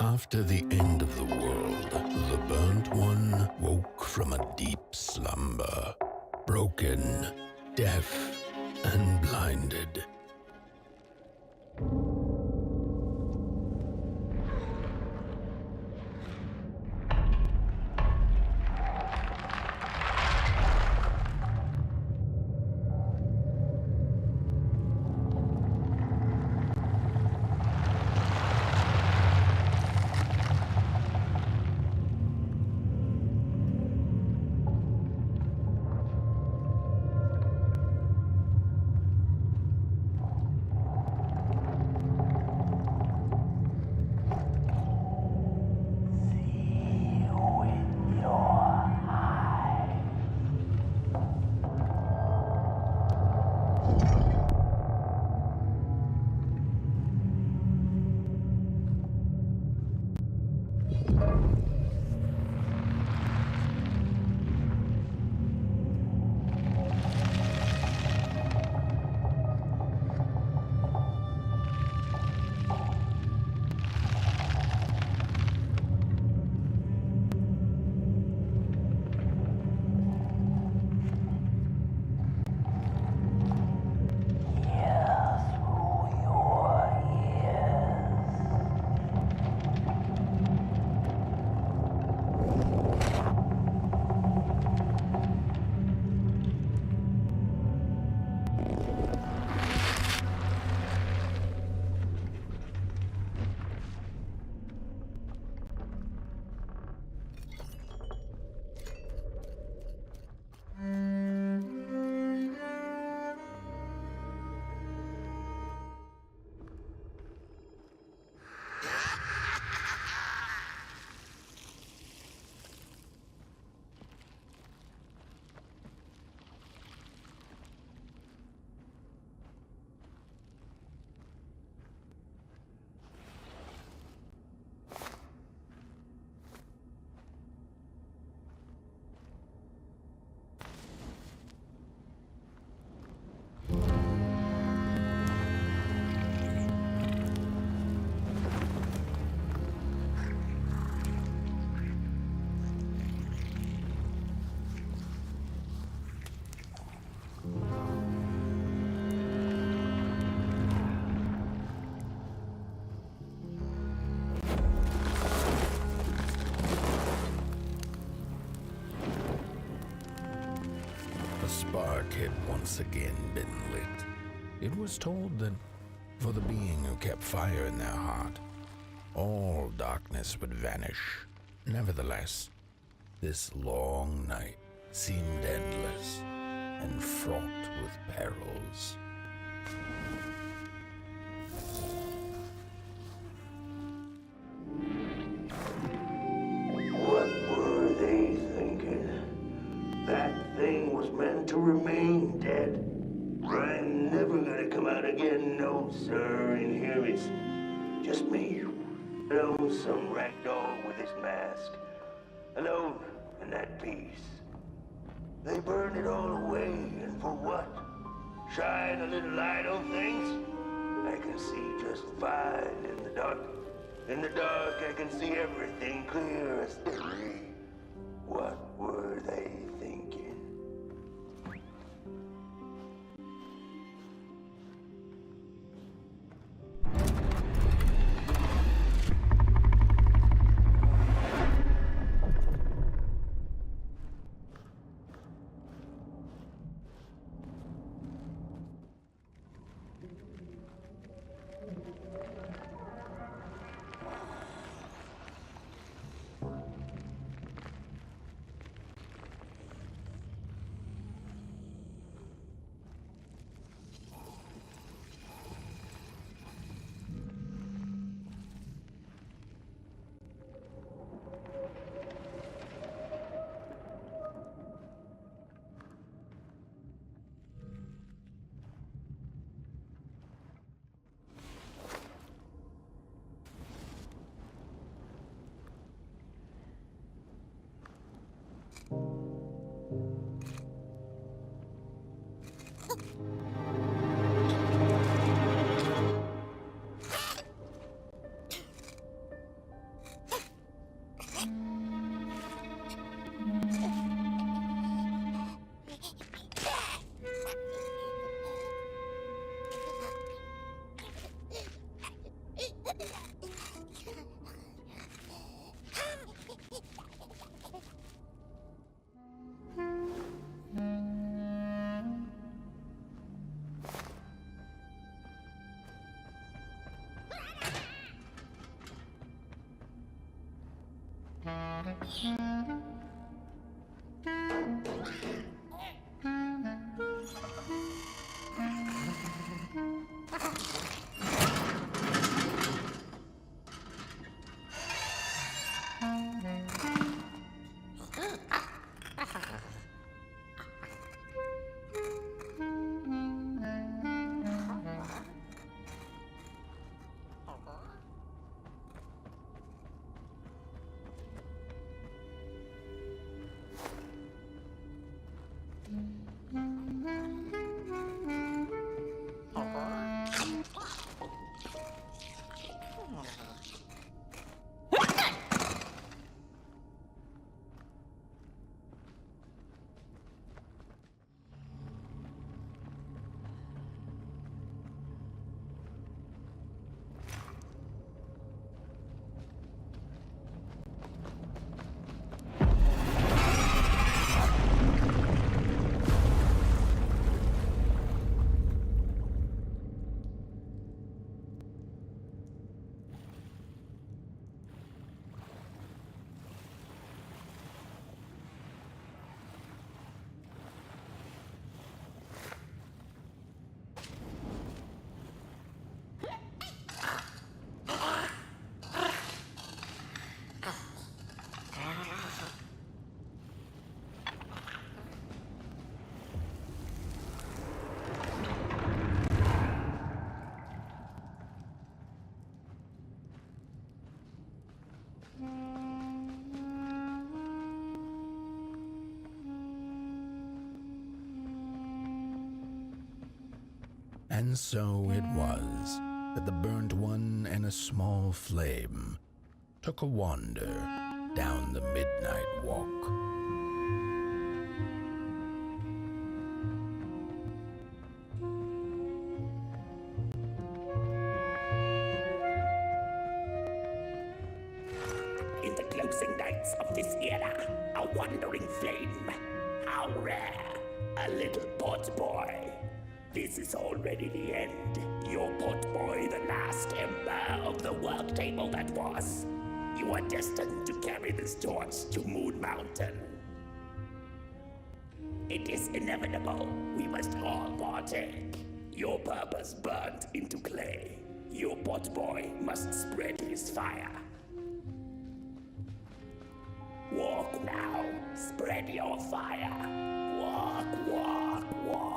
After the end of the world, the burnt one woke from a deep slumber, broken, deaf, and blinded. Spark had once again been lit. It was told that for the being who kept fire in their heart, all darkness would vanish. Nevertheless, this long night seemed endless and fraught with perils. What were they thinking? That thing was meant to remain dead. I'm never gonna come out again, no sir. In here it's just me. Some ragdoll with his mask. Alone in that peace. They burned it all away, and for what? Shine a little light on things? I can see just fine in the dark. In the dark I can see everything clear as day. What were they thinking? And so it was that the burnt one and a small flame took a wander down the midnight walk. In the closing nights of this era, a wandering flame. How rare, a little pot boy. This is already the end. Your pot boy, the last ember of the work table that was. You are destined to carry this torch to Moon Mountain. It is inevitable. We must all partake. Your purpose burnt into clay. Your pot boy must spread his fire. Walk now. Spread your fire. Walk, walk, walk.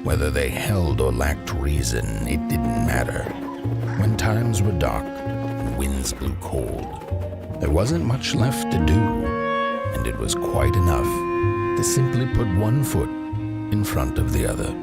Whether they held or lacked reason, it didn't matter. When times were dark and winds blew cold, there wasn't much left to do, and it was quite enough to simply put one foot in front of the other.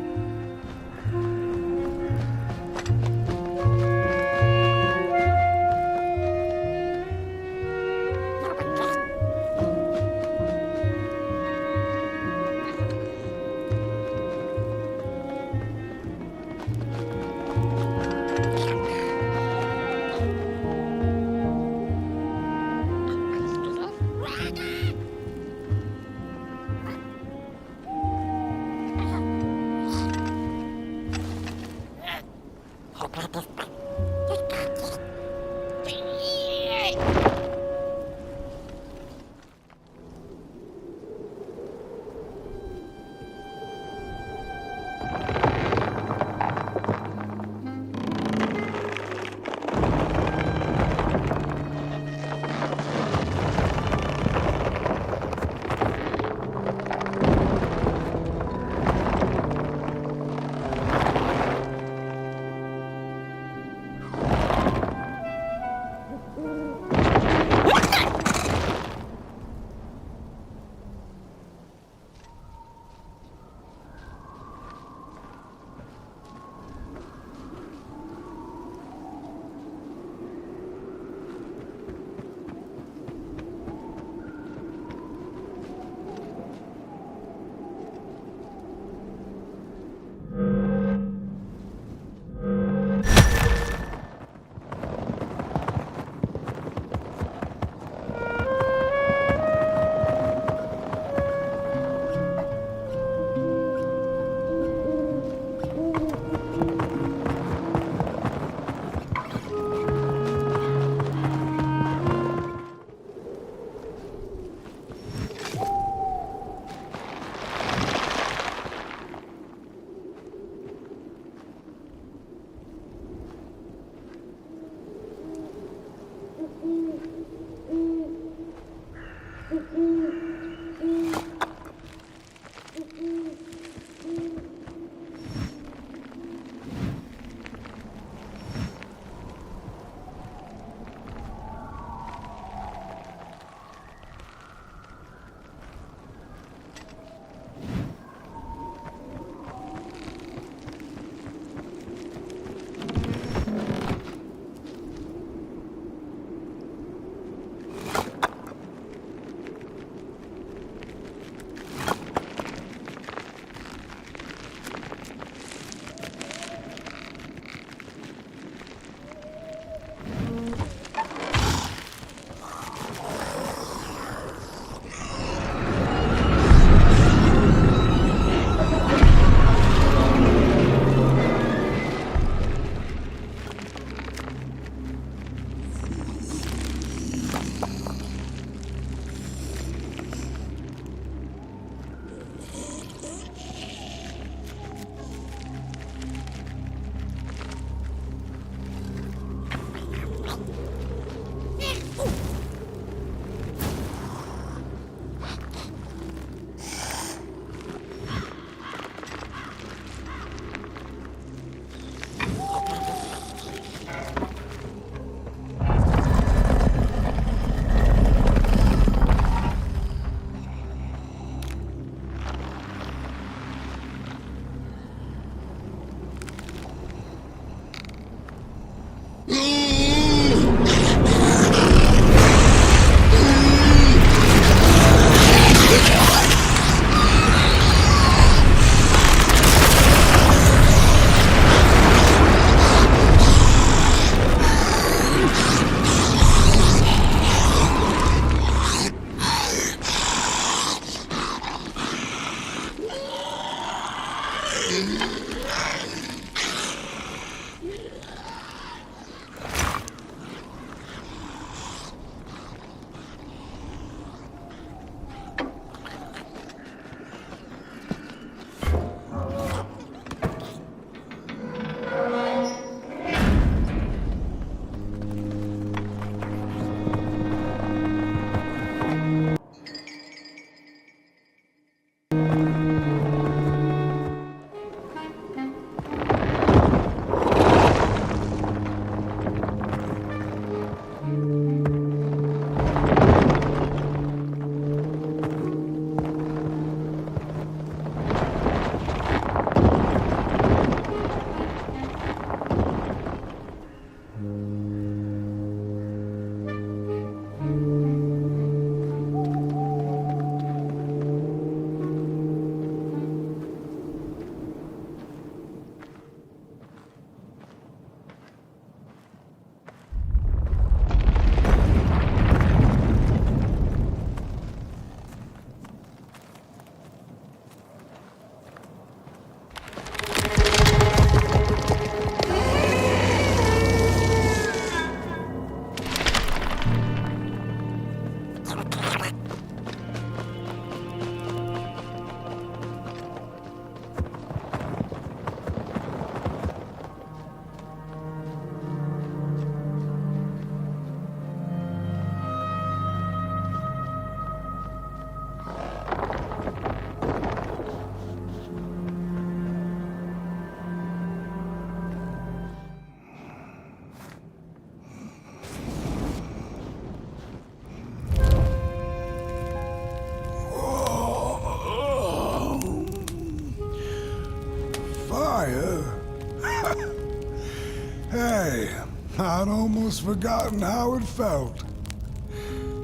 I'd almost forgotten how it felt.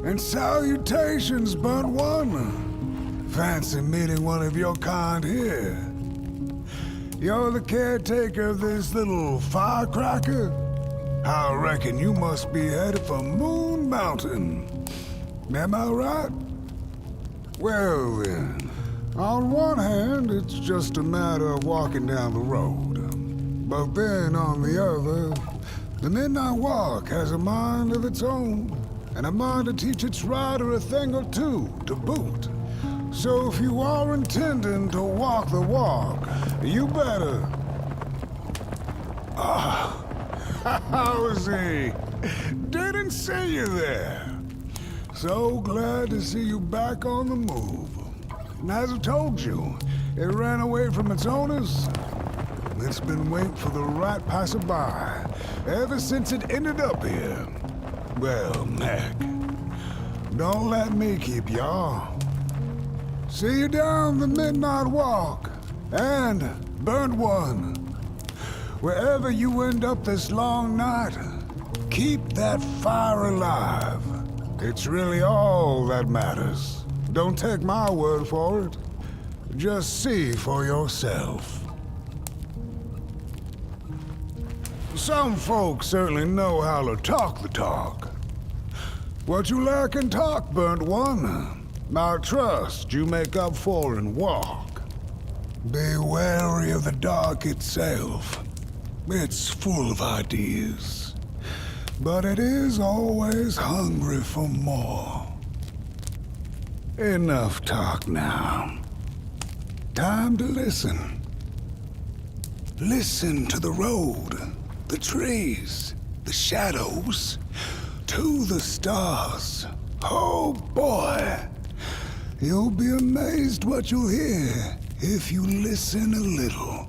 And salutations, burnt one. Fancy meeting one of your kind here. You're the caretaker of this little firecracker? I reckon you must be headed for Moon Mountain. Am I right? Well then, on one hand, it's just a matter of walking down the road. But then on the other, the Midnight Walk has a mind of its own, and a mind to teach its rider a thing or two to boot. So if you are intending to walk the walk, you better... How is he? Didn't see you there. So glad to see you back on the move. And as I told you, it ran away from its owners. It's been waiting for the right passerby ever since it ended up here. Well, Mac, don't let me keep y'all. See you down the Midnight Walk, and burnt one. Wherever you end up this long night, keep that fire alive. It's really all that matters. Don't take my word for it. Just see for yourself. Some folks certainly know how to talk the talk. What you lack in talk, burnt one, I trust you make up for in walk. Be wary of the dark itself. It's full of ideas, but it is always hungry for more. Enough talk now. Time to listen. Listen to the road, the trees, the shadows, to the stars. Oh boy, you'll be amazed what you'll hear if you listen a little.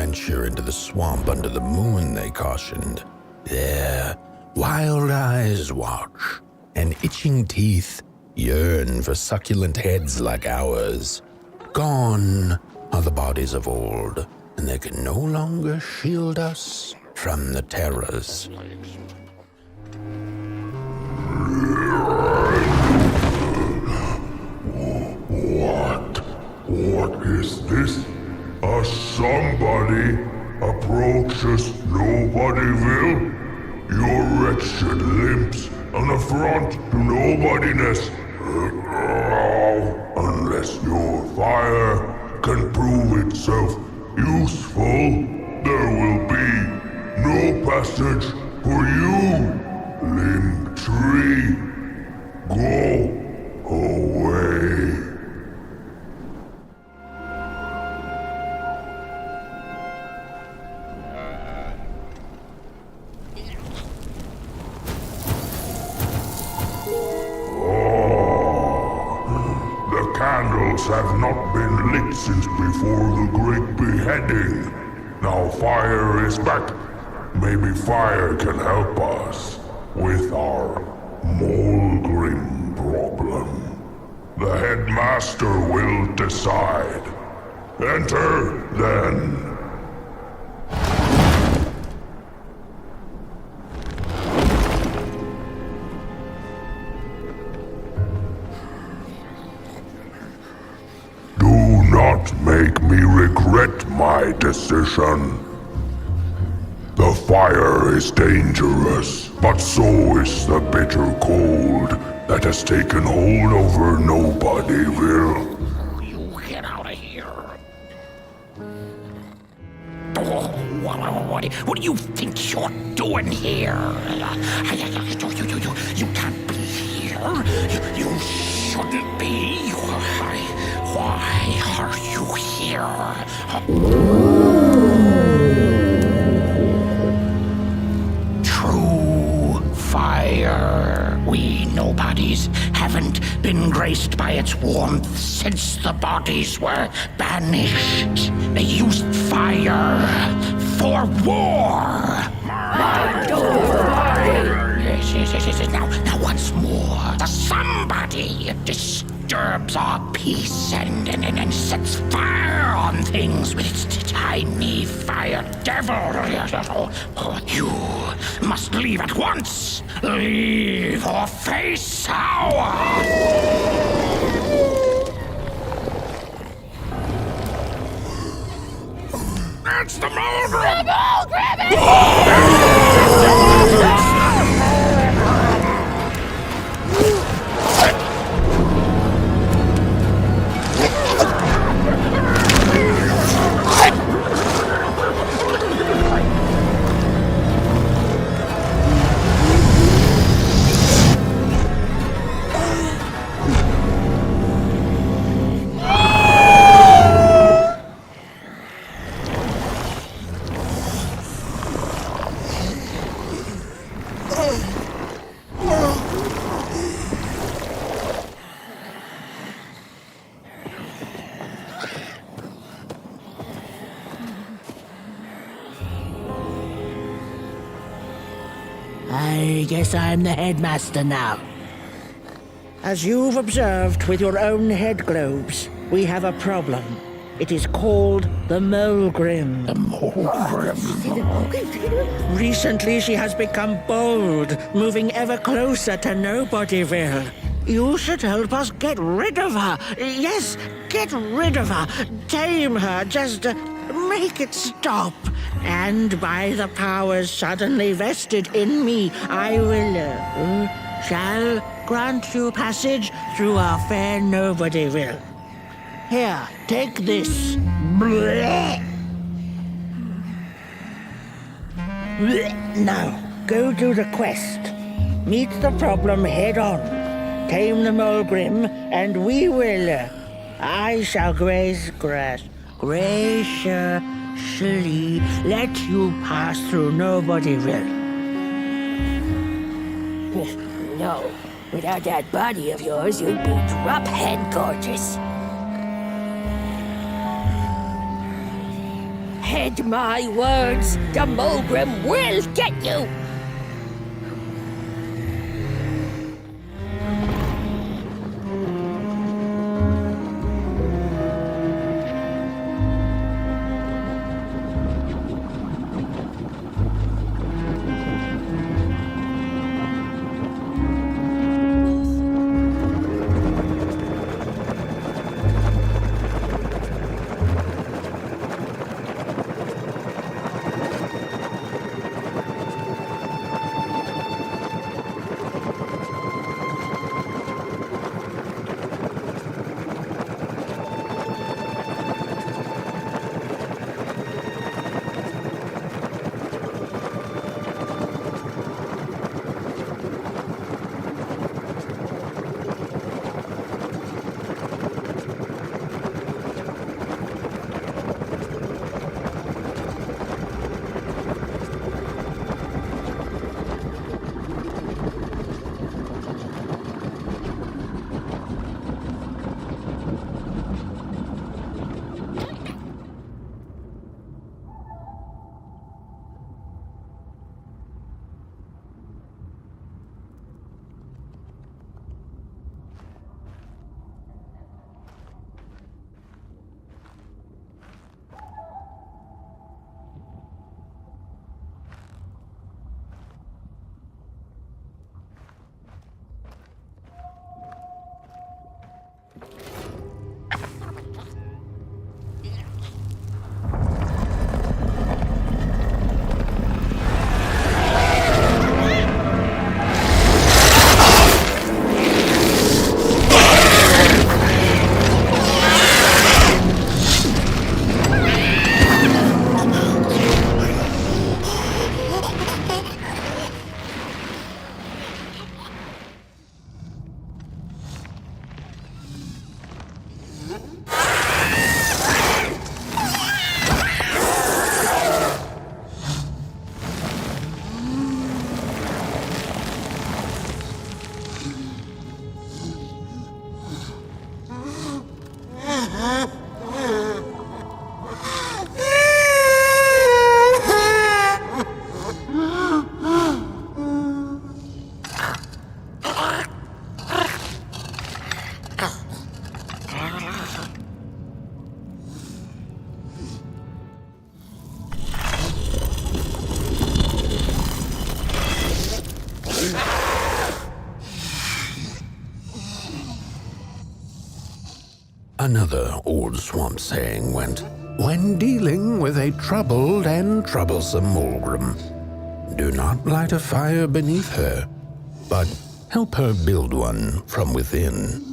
venture into the swamp under the moon, they cautioned. There, wild eyes watch, and itching teeth yearn for succulent heads like ours. Gone are the bodies of old, and they can no longer shield us from the terrors. What is this? A somebody approaches Nobodyville? Your wretched limbs, an affront to nobodiness. Unless your fire can prove itself useful, there will be no passage for you, limb tree. Go away. Candles have not been lit since before the great beheading. Now fire is back. Maybe fire can help us with our Molgrim problem. The headmaster will decide. Enter, then. Make me regret my decision. The fire is dangerous, but so is the bitter cold that has taken hold over Nobodyville. You get out of here. What do you think you're doing here? You can't be here. You shouldn't be. Why are you here? True fire. We nobodies haven't been graced by its warmth since the bodies were banished. They used fire for war. Now once more, the somebody disturbs our peace and sets fire on things with its tiny fire devil. You must leave at once. Leave or face sour. It's the Molgrim! I guess I'm the headmaster now. As you've observed with your own head globes, we have a problem. It is called the Molgrim. The Molgrim. Recently she has become bold, moving ever closer to Nobodyville. You should help us get rid of her. Yes, get rid of her. Tame her, just make it stop. And by the powers suddenly vested in me, I will, shall grant you passage through our fair Nobodyville. Here, take this. Now, go do the quest. Meet the problem head on. Tame the Molgrim, and we will, I shall graciously let you pass through Nobodyville. No, without that body of yours, you'd be drop-head gorgeous. Heed my words, the Mulgrim will get you! Another old swamp saying went, when dealing with a troubled and troublesome Mulgrim, do not light a fire beneath her, but help her build one from within.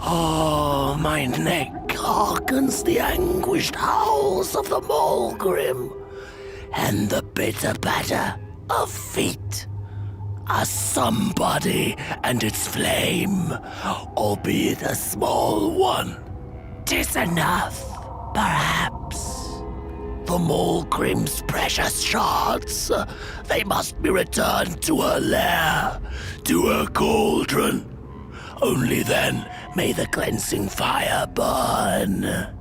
Oh, my neck hearkens the anguished howls of the Mulgrim, and the bitter patter of feet. A somebody and its flame, albeit a small one. 'Tis enough, perhaps. The Mulgrim's precious shards, they must be returned to her lair, to her cauldron. Only then may the cleansing fire burn.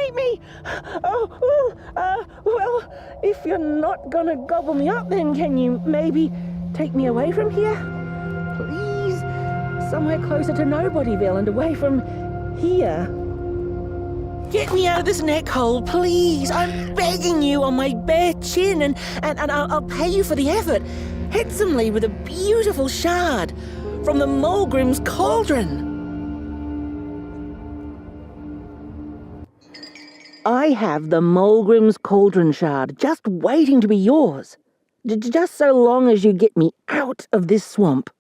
eat me! Well, if you're not gonna gobble me up, then can you maybe take me away from here? Please? Somewhere closer to Nobodyville and away from here. Get me out of this neck hole, please. I'm begging you on my bare chin, and I'll pay you for the effort. Handsomely with a beautiful shard from the Mulgrim's cauldron. I have the Mulgrim's cauldron shard just waiting to be yours. Just so long as you get me out of this swamp.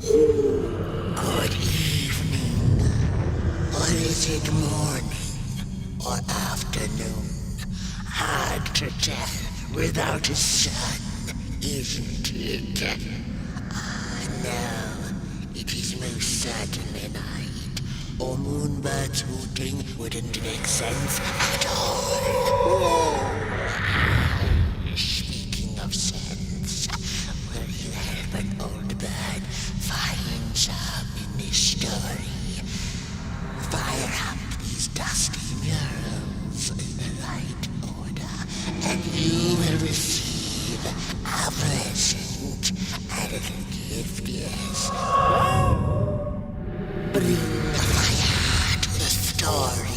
Good evening, or is it morning, or afternoon? Hard to tell without a sun, isn't it? No, it is most certainly night, or moonbirds hooting wouldn't make sense at all. Speaking of sense, will you help an old bird find some in this story? Fire up these dusty murals in the right order, and you will receive a present, a little gift, yes. Bring the fire to the story.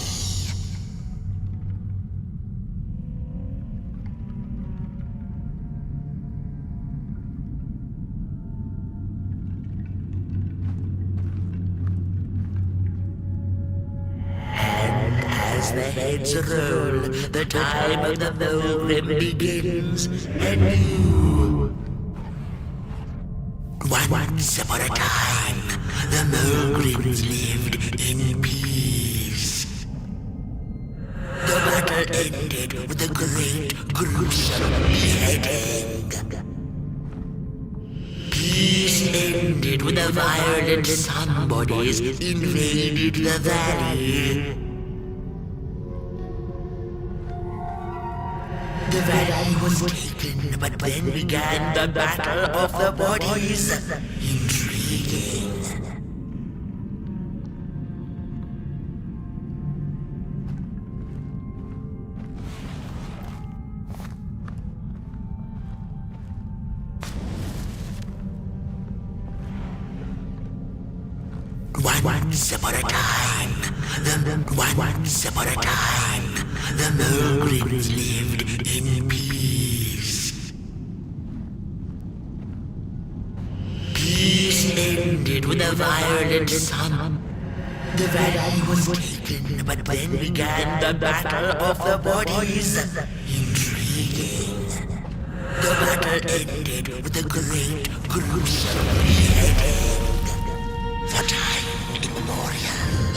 As the heads roll, the time of the Mulgrim begins anew. Once upon a time, the Mulgrims lived in peace. The battle ended with a great, gruesome beheading. Peace ended when the violent somebodies invaded the valley. The valley was taken, but then began the battle of the bodies. Intriguing. Once upon a time, the Mulgrims lived in peace. Peace ended with a violent sun. The valley was taken, but then began the battle of the bodies. Intriguing. The battle ended with a great, gruesome beheading. For time immemorial,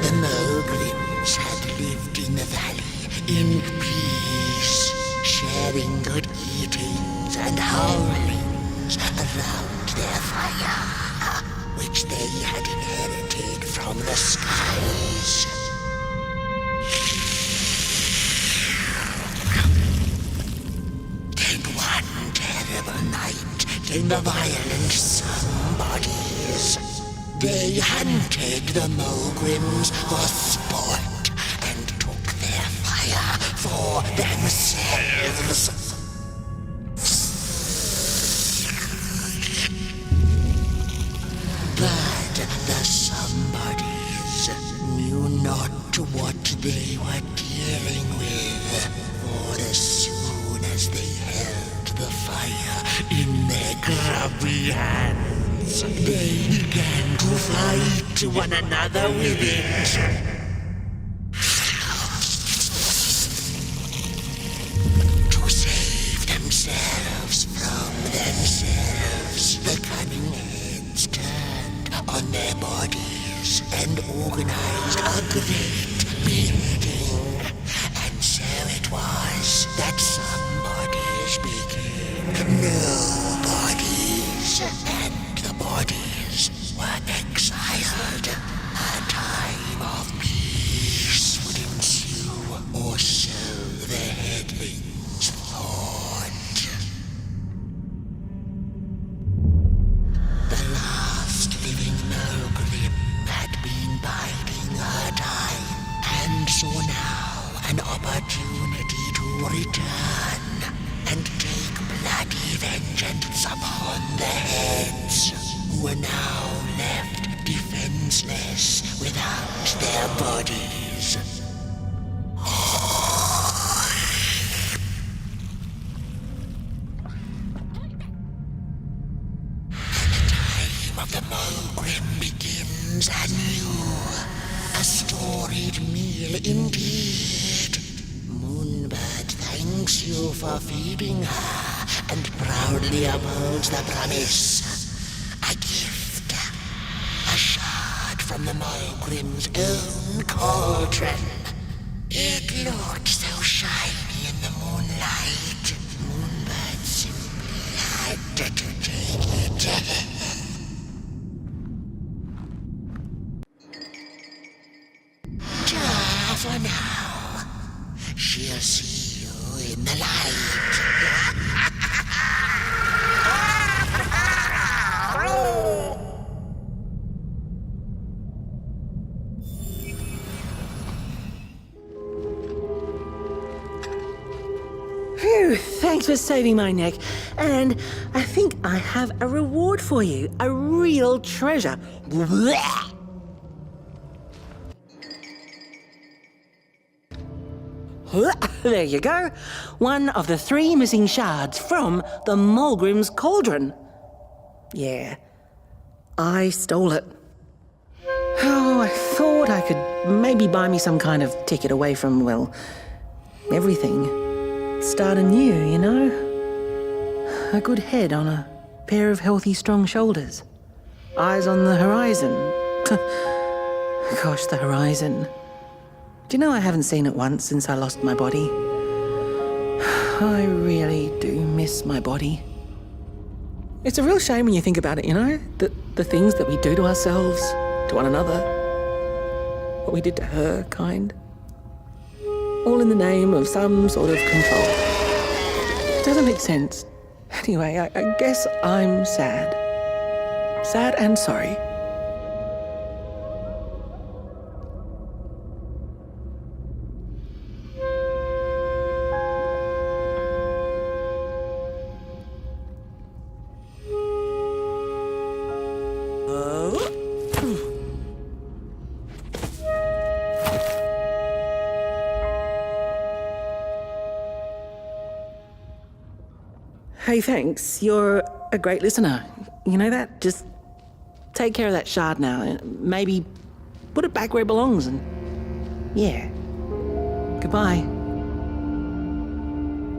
the Mulgrims had lived in the valley in peace, sharing good eatings and howlings around their fire, which they had inherited from the skies. Then one terrible night came the violent somebodies. They hunted the Mulgrims for sport and took their fire for themselves. But the somebodies knew not what they were dealing with, for as soon as they held the fire in their grubby hands, they began to fight one another with it. To save themselves from themselves, the cunning heads turned on their bodies and organized a great meeting. And so it was that somebodies became nobodies, and the bodies were exiled. A time of peace would ensue. an opportunity to return and take bloody vengeance upon the heads who are now left defenseless without their bodies. Of the Mogrim begins anew, a storied meal indeed. Moonbird thanks you for feeding her and proudly upholds the promise. A gift, a shard from the Mogrim's own cauldron. It looked so shiny in the moonlight. Moonbird simply had to take it. For now, she'll see you in the light. Phew, thanks for saving my neck. And I think I have a reward for you. A real treasure. Blech. There you go. One of the 3 missing shards from the Mogrim's cauldron. Yeah, I stole it. Oh, I thought I could maybe buy me some kind of ticket away from, well, everything. Start anew, you know? A good head on a pair of healthy, strong shoulders. Eyes on the horizon. Gosh, the horizon. Do you know I haven't seen it once since I lost my body? I really do miss my body. It's a real shame when you think about it, you know? The things that we do to ourselves, to one another. What we did to her, kind. All in the name of some sort of control. It doesn't make sense. Anyway, I guess I'm sad. Sad and sorry. Hey, thanks. You're a great listener. You know that? Just take care of that shard now. Maybe put it back where it belongs and... yeah. Goodbye.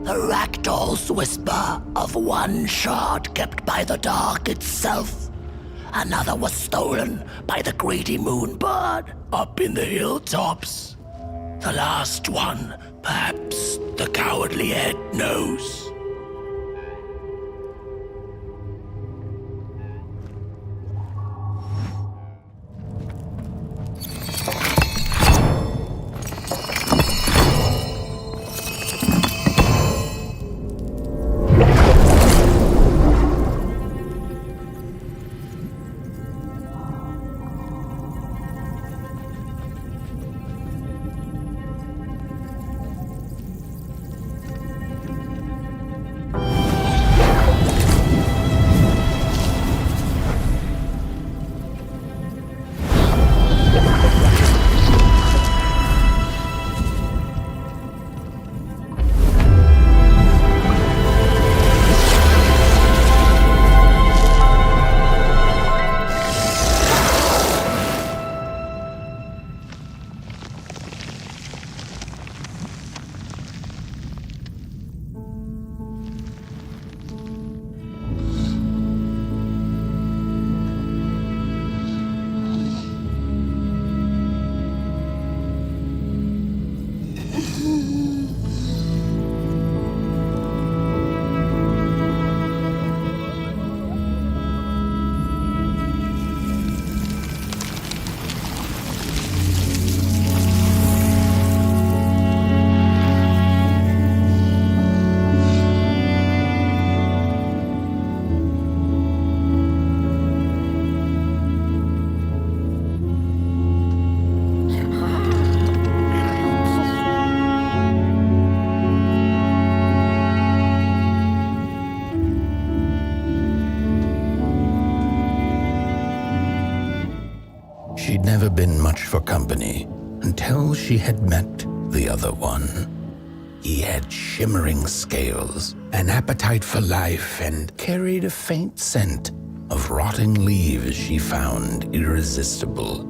The ragdoll's whisper of one shard kept by the dark itself. Another was stolen by the greedy moonbird up in the hilltops. The last one, perhaps the cowardly head knows. been much for company until she had met the other one. He had shimmering scales, an appetite for life, and carried a faint scent of rotting leaves she found irresistible.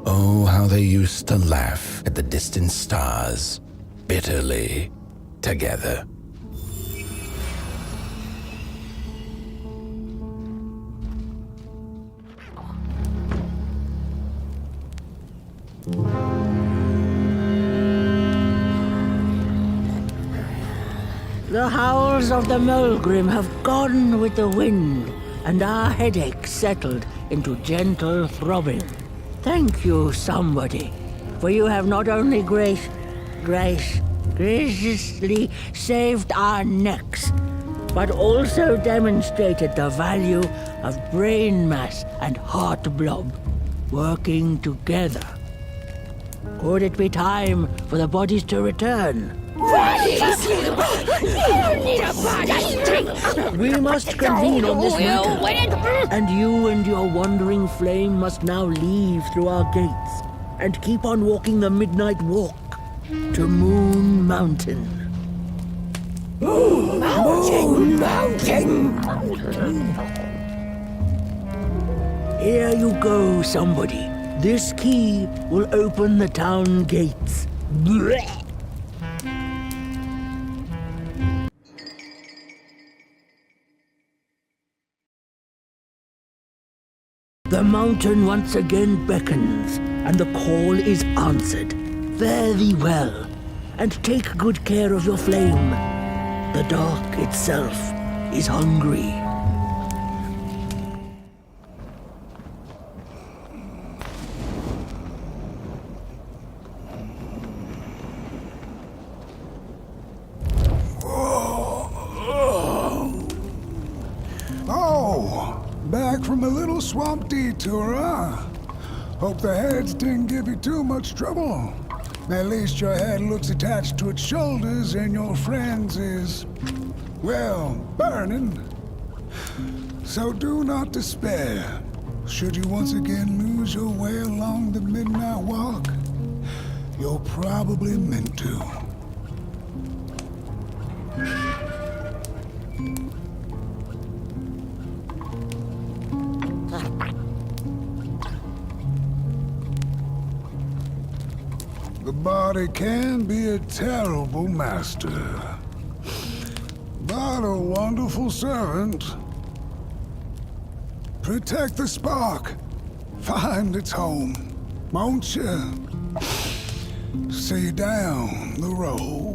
Oh, how they used to laugh at the distant stars, bitterly together. The howls of the Mulgrim have gone with the wind, and our headaches settled into gentle throbbing. Thank you, somebody, for you have not only graciously saved our necks, but also demonstrated the value of brain mass and heart blob working together. Could it be time for the bodies to return? Bodies! You need a body! We must convene on this matter, and you and your wandering flame must now leave through our gates and keep on walking the midnight walk to Moon Mountain. Mountain! Here you go, somebody. This key will open the town gates. Blech. The mountain once again beckons, and the call is answered. Fare thee well, and take good care of your flame. The dark itself is hungry. Oh, back from a little swamp detour, huh? Hope the heads didn't give you too much trouble. At least your head looks attached to its shoulders and your friend's is, well, burning. So do not despair. Should you once again lose your way along the midnight walk, you're probably meant to. The body can be a terrible master, but a wonderful servant. Protect the spark. Find its home, won't you? See you down the road.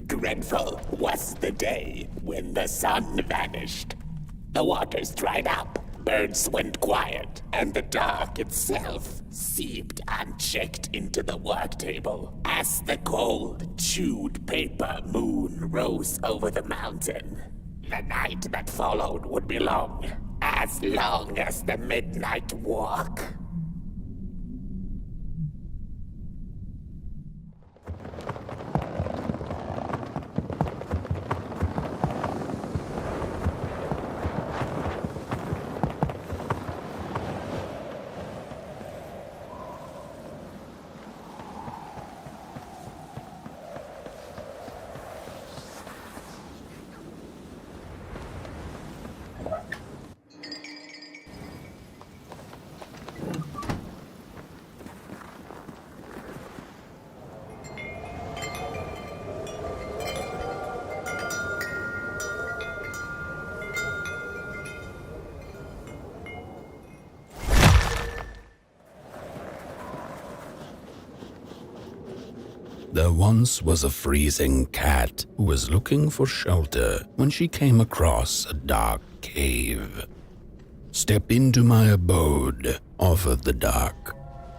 Dreadful was the day when the sun vanished. The waters dried up, birds went quiet, and the dark itself seeped unchecked into the work table as the cold, chewed paper moon rose over the mountain. The night that followed would be long as the midnight walk. There once was a freezing cat who was looking for shelter when she came across a dark cave. "Step into my abode," offered the dark.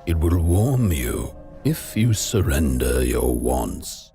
"It will warm you if you surrender your wants."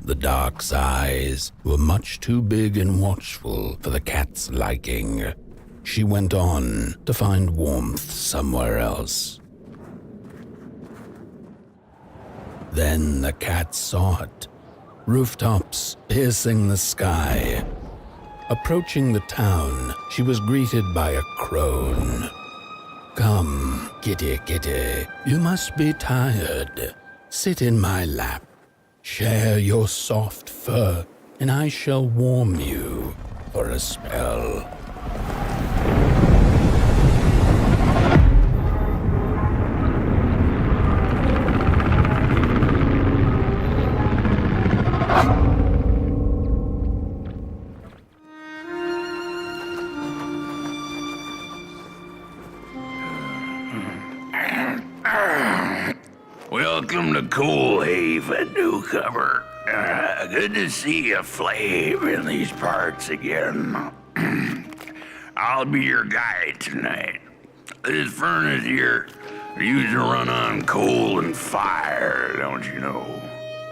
The dark's eyes were much too big and watchful for the cat's liking. She went on to find warmth somewhere else. Then the cat saw it. Rooftops piercing the sky. Approaching the town, she was greeted by a crone. "Come, kitty, kitty, you must be tired. Sit in my lap. Share your soft fur, and I shall warm you for a spell." Welcome to Coal Haven, newcomer. Good to see a flame in these parts again. I'll be your guide tonight. This furnace here used to run on coal and fire, don't you know?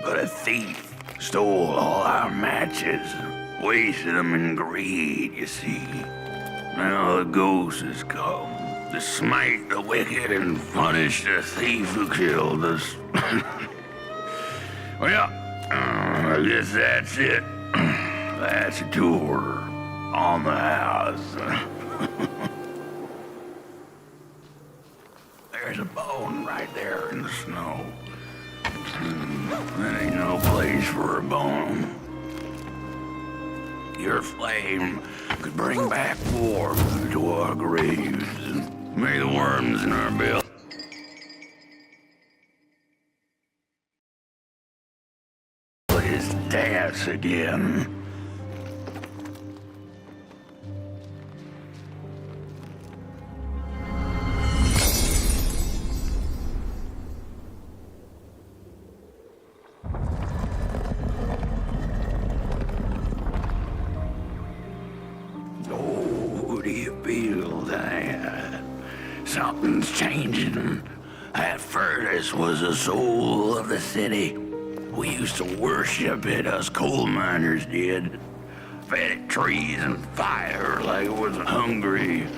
But a thief stole all our matches, wasted them in greed, you see. Now the ghost has come to smite the wicked and punish the thief who killed us. Well, I guess that's it. That's a tour on the house. There's a bone right there in the snow. That ain't no place for a bone. Your flame could bring back warmth to our graves. May the worms in our belly dance again. Oh, do you feel that? Something's changing. That furnace was the soul of the city. We used to worship it, us coal miners did. Fed it trees and fire like it was a hungry,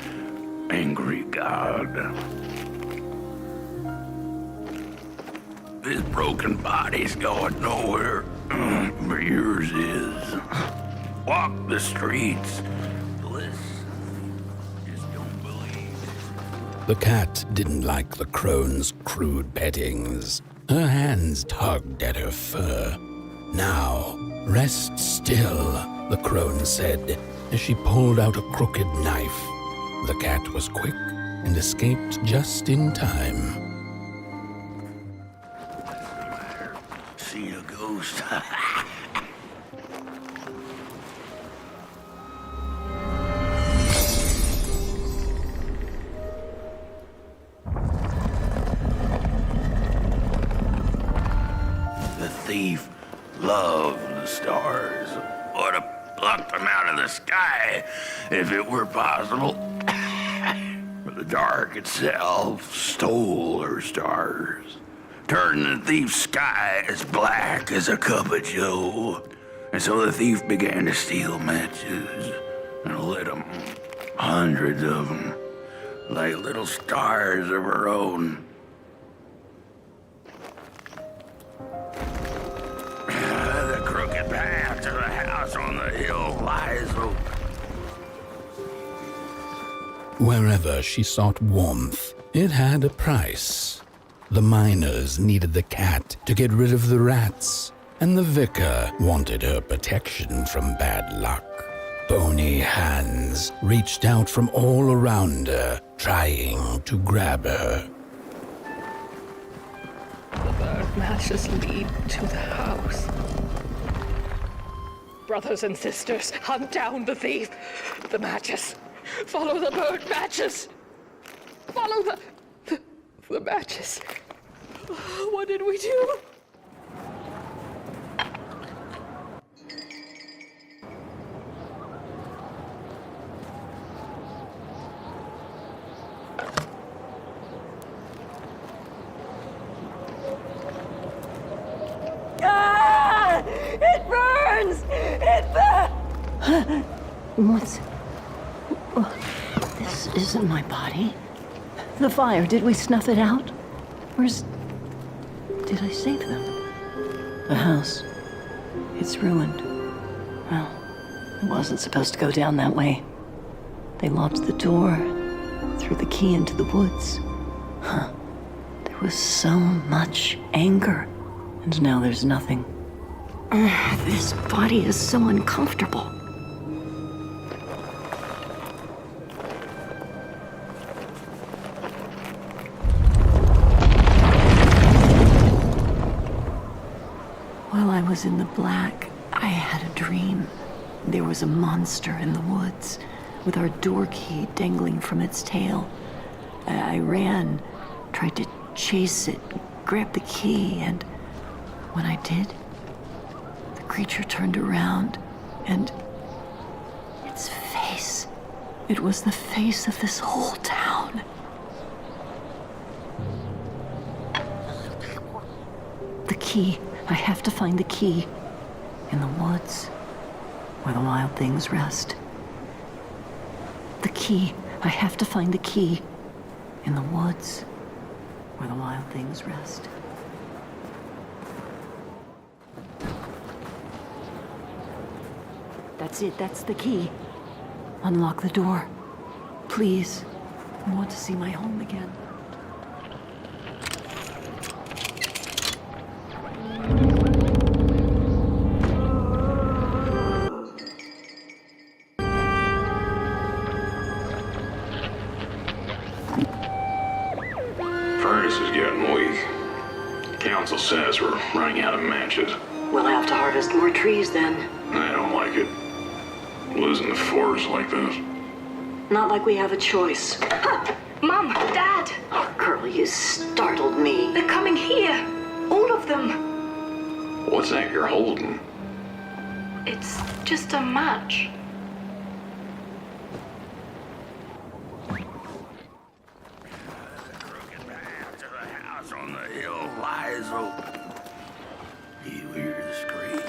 angry god. This broken body's going nowhere, but yours is. Walk the streets. Bliss. Just don't believe. The cat didn't like the crone's crude pettings. Her hands tugged at her fur. "Now, rest still," the crone said, as she pulled out a crooked knife. The cat was quick and escaped just in time. Seen a ghost? The thief loved the stars. Would have plucked them out of the sky if it were possible. But the dark itself stole her stars, turned the thief's sky as black as a cup of joe. And so the thief began to steal matches and lit them, hundreds of them, like little stars of her own. The crooked path to the house on the hill lies open. Wherever she sought warmth, it had a price. The miners needed the cat to get rid of the rats, and the vicar wanted her protection from bad luck. Bony hands reached out from all around her, trying to grab her. The bird matches lead to the house. Brothers and sisters, hunt down the thief. The matches. Follow the bird matches. Follow the matches. What did we do? Ah! It burns! It burns! What's... This isn't my body. The fire, did we snuff it out? Where's... Did I save them? The house. It's ruined. Well, it wasn't supposed to go down that way. They locked the door, threw the key into the woods. Huh. There was so much anger, and now there's nothing. This body is so uncomfortable. While I was in the black, I had a dream. There was a monster in the woods, with our door key dangling from its tail. I ran, tried to chase it, grab the key, and when I did, the creature turned around, and its face, it was the face of this whole town. The key. I have to find the key. In the woods, where the wild things rest. The key. I have to find the key. In the woods, where the wild things rest. That's it. That's the key. Unlock the door. Please. I want to see my home again. Furnace is getting weak. Council says we're running out of matches. We'll have to harvest more trees then. I don't like it. Losing the forest like this. Not like we have a choice. Mom, Dad, Oh, girl, you startled me. they're coming here. All of them. What's that you're holding? It's just a match. On the hill lies open. You hear the scream.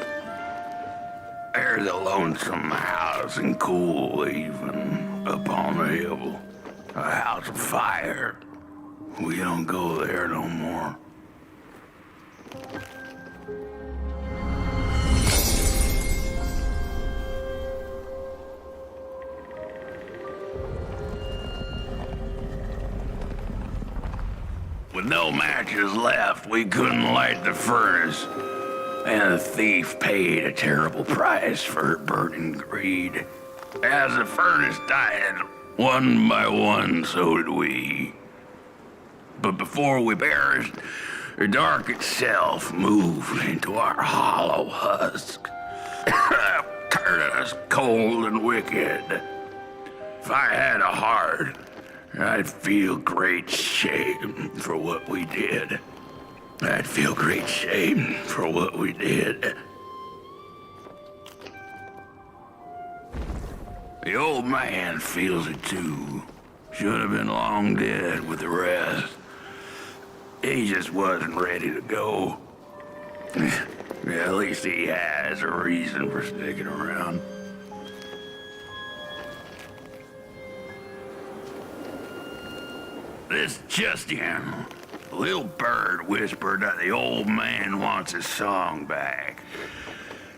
There's a lonesome house and cool even upon the hill. A house of fire. We don't go there no more. no matches left, we couldn't light the furnace. And the thief paid a terrible price for her burning greed. As the furnace died, one by one, so did we. But before we perished, the dark itself moved into our hollow husk, turning us cold and wicked. If I had a heart, I'd feel great shame for what we did. I'd feel great shame for what we did. The old man feels it too. Should have been long dead with the rest. He just wasn't ready to go. At least he has a reason for sticking around. This just in. A little bird whispered that the old man wants his song back.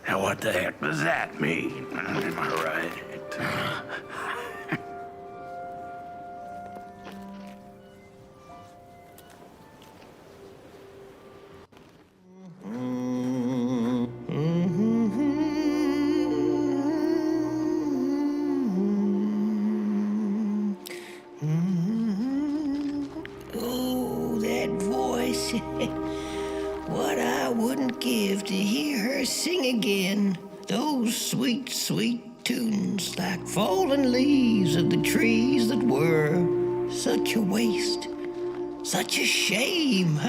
Now what the heck does that mean? Am I right? Oh, that voice. What I wouldn't give to hear her sing again. Those sweet, sweet tunes like fallen leaves of the trees that were. Such a waste. Such a shame.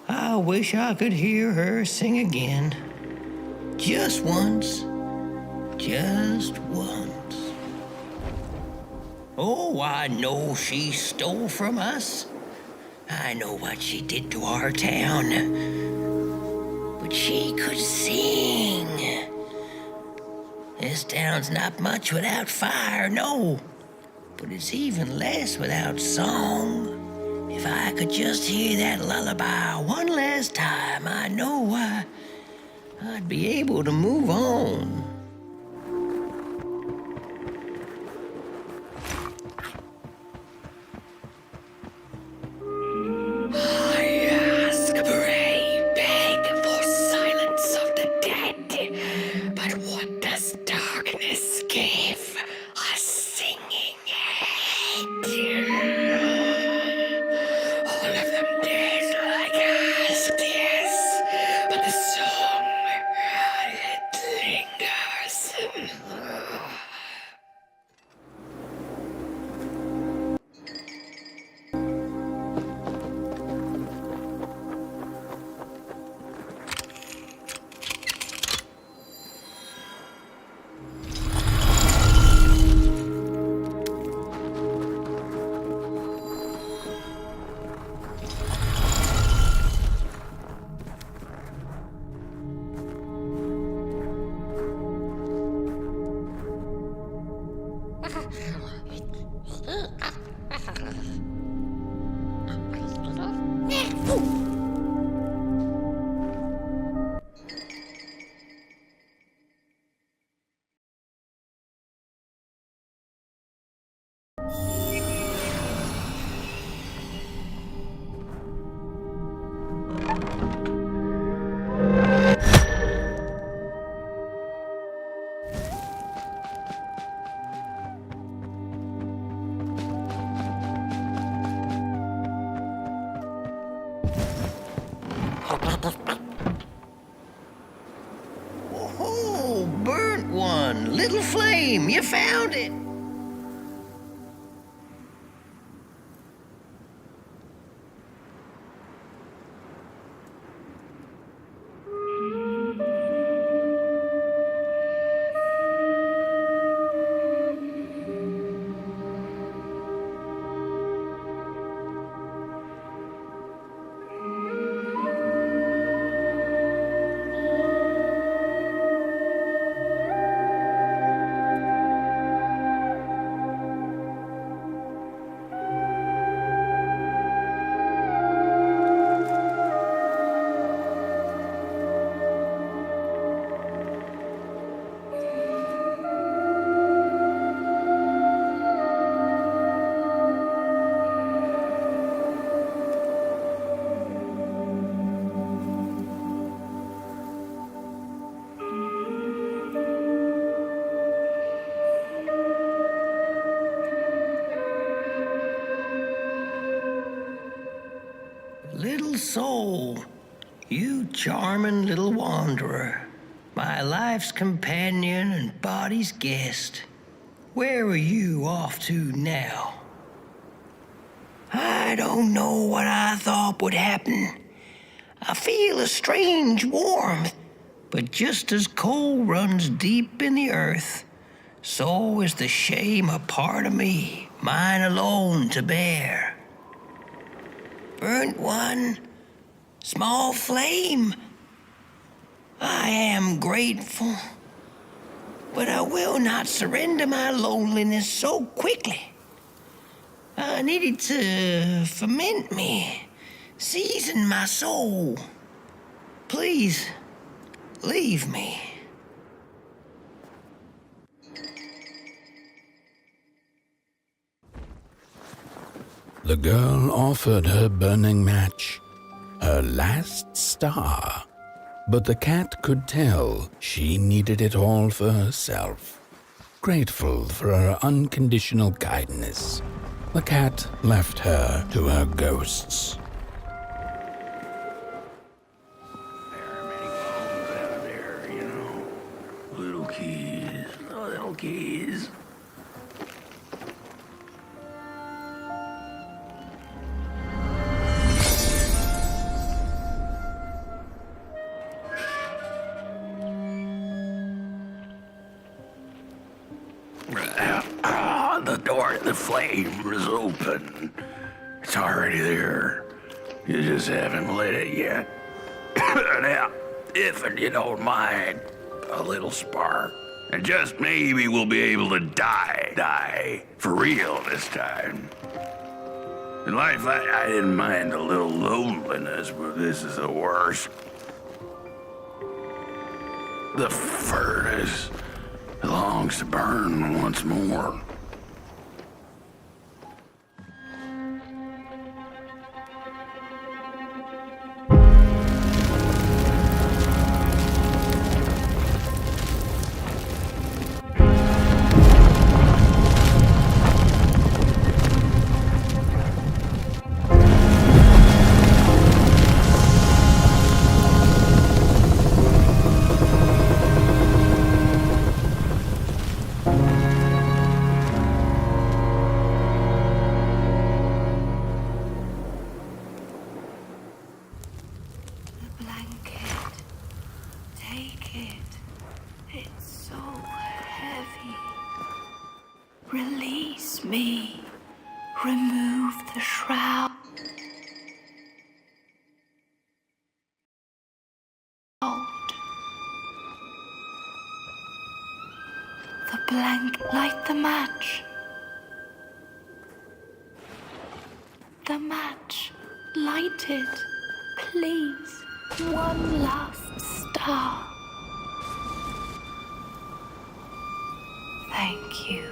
I wish I could hear her sing again. Just once. Just once. Oh, I know she stole from us. I know what she did to our town. But she could sing. This town's not much without fire, no. But it's even less without song. If I could just hear that lullaby one last time, I know I'd be able to move on. Oh, burnt one. Little flame, you found it. charming little wanderer, my life's companion and body's guest. Where are you off to now? I don't know what I thought would happen. I feel a strange warmth, but just as coal runs deep in the earth, so is the shame a part of me, mine alone to bear. Burnt one, small flame, I am grateful, but I will not surrender my loneliness so quickly. I needed to ferment me, season my soul. Please, leave me. The girl offered her burning match, her last star, but the cat could tell she needed it all for herself. Grateful for her unconditional kindness, the cat left her to her ghosts. There are many bones out there, you know. Little keys, little keys. The door to the flame is open. It's already there. You just haven't lit it yet. Now, if you don't mind, a little spark. And just maybe we'll be able to die for real this time. In life, I didn't mind a little loneliness, but this is the worst. The furnace longs to burn once more. Release me. Remove the shroud. The blanket. Light the match. The match. Light it. Please. One last star. Thank you.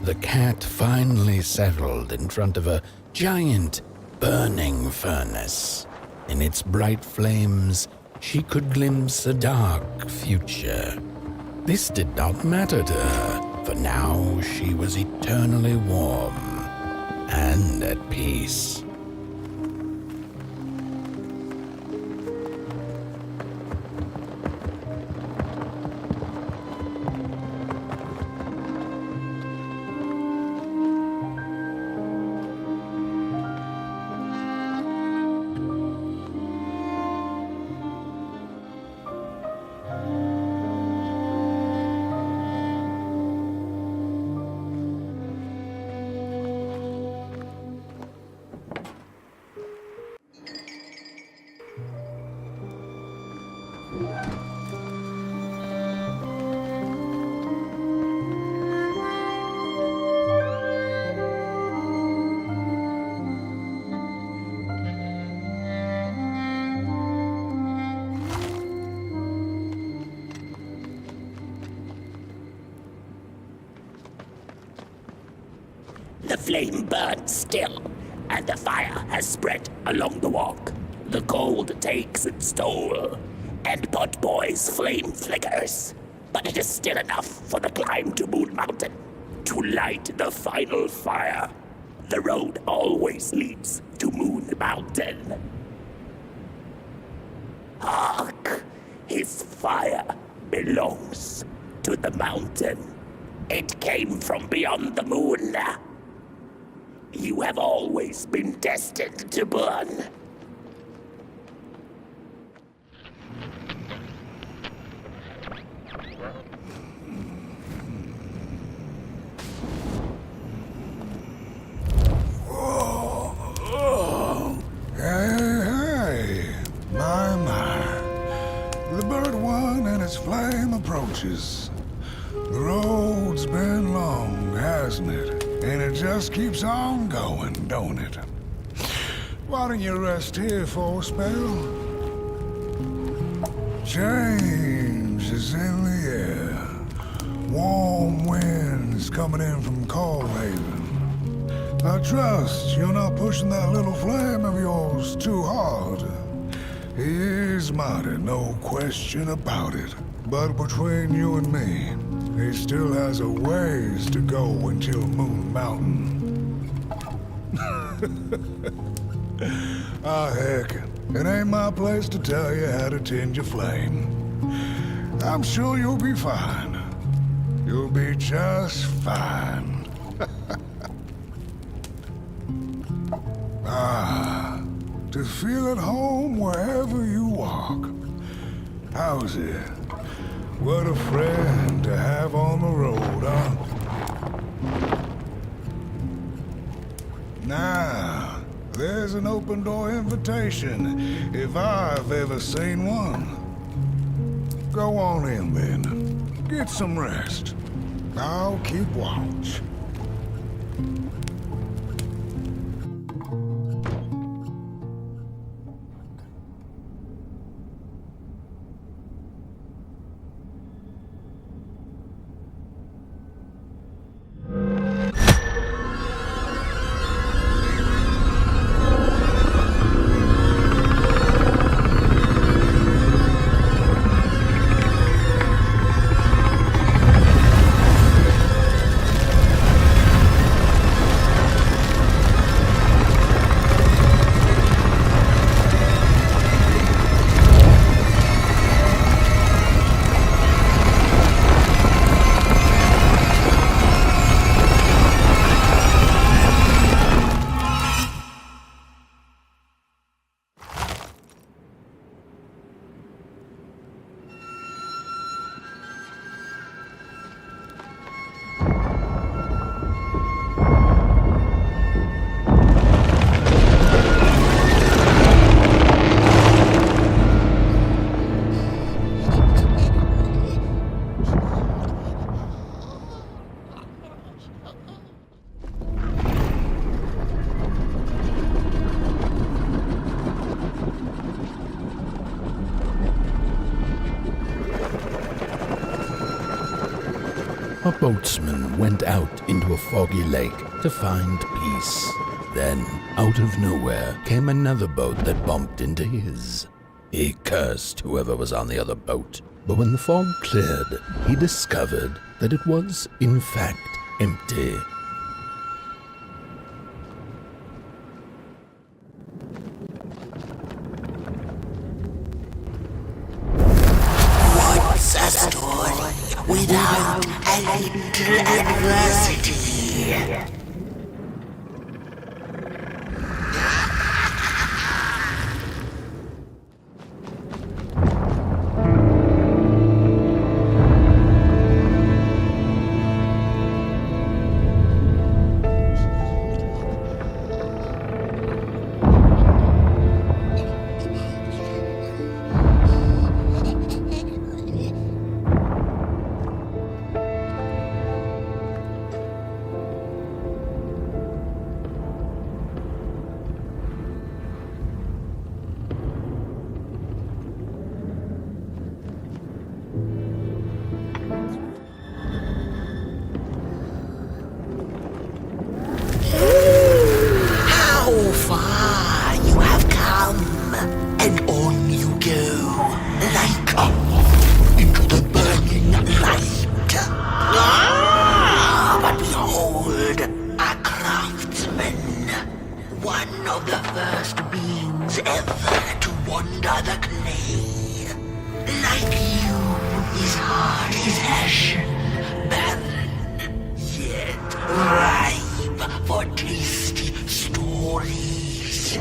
The cat finally settled in front of a giant burning furnace. In its bright flames, she could glimpse a dark future. This did not matter to her, for now she was eternally warm and at peace. The flame burns still, and the fire has spread along the walk. The cold takes its toll, and Potboy's flame flickers. but it is still enough for the climb to Moon Mountain, to light the final fire. The road always leads to Moon Mountain. Hark! His fire belongs to the mountain. It came from beyond the moon. You have always been destined to burn. Hey, my. The bird one and its flame approaches. The road's been long, hasn't it? And it just keeps on going, don't it? Why don't you rest here for a spell? Change is in the air. Warm winds coming in from Coldhaven. I trust you're not pushing that little flame of yours too hard. He is mighty, no question about it. But between you and me, he still has a ways to go until Moon Mountain. Heck, it ain't my place to tell you how to tend your flame. I'm sure you'll be fine. You'll be just fine. To feel at home wherever you walk. How's it? What a friend to have on the road, huh? Now, there's an open door invitation, if I've ever seen one. Go on in then. Get some rest. I'll keep watch. A boatsman went out into a foggy lake to find peace. Then, out of nowhere, came another boat that bumped into his. He cursed whoever was on the other boat, but when the fog cleared, he discovered that it was, in fact, empty. What's a story without a little adversity? ever to wander the clay. Like you, his heart is ashen, barren, yet ripe for tasty stories.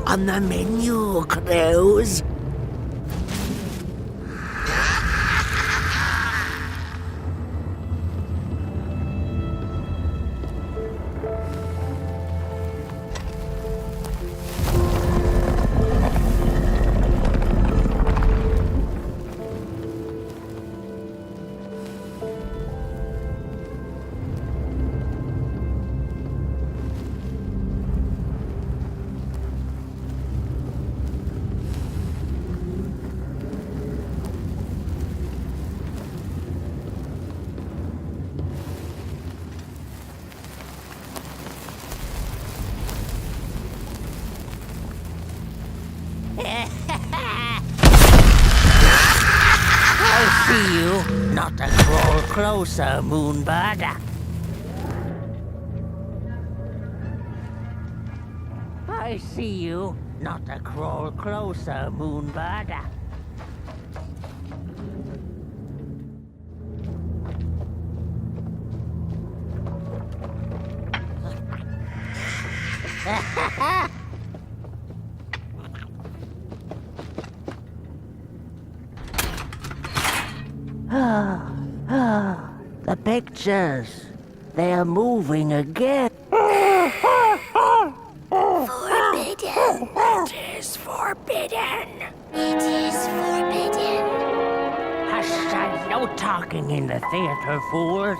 On the menu, crows. I see you, not to crawl closer, Moonbird. I see you, not to crawl closer, Moonbird. The pictures, they're moving again. Forbidden. It is forbidden. It is forbidden. Hush, no talking in the theater, fools.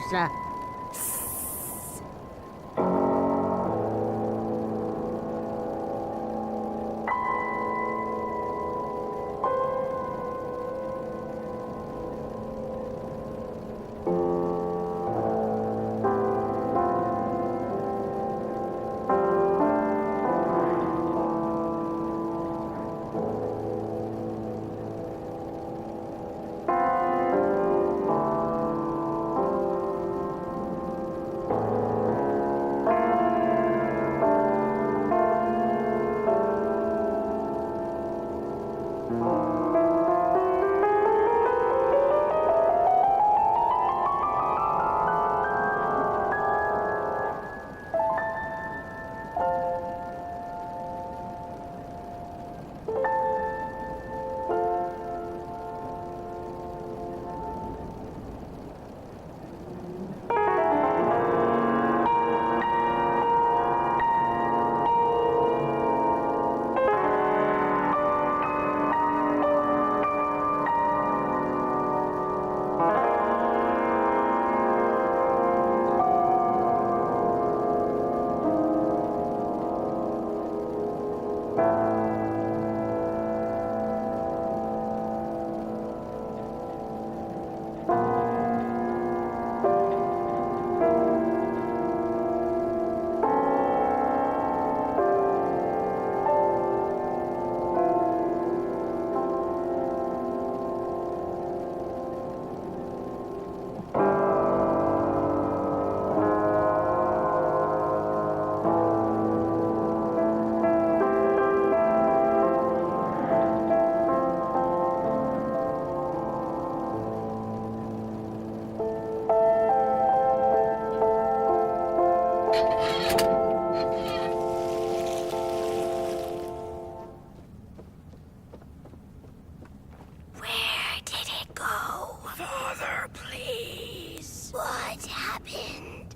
please. What happened?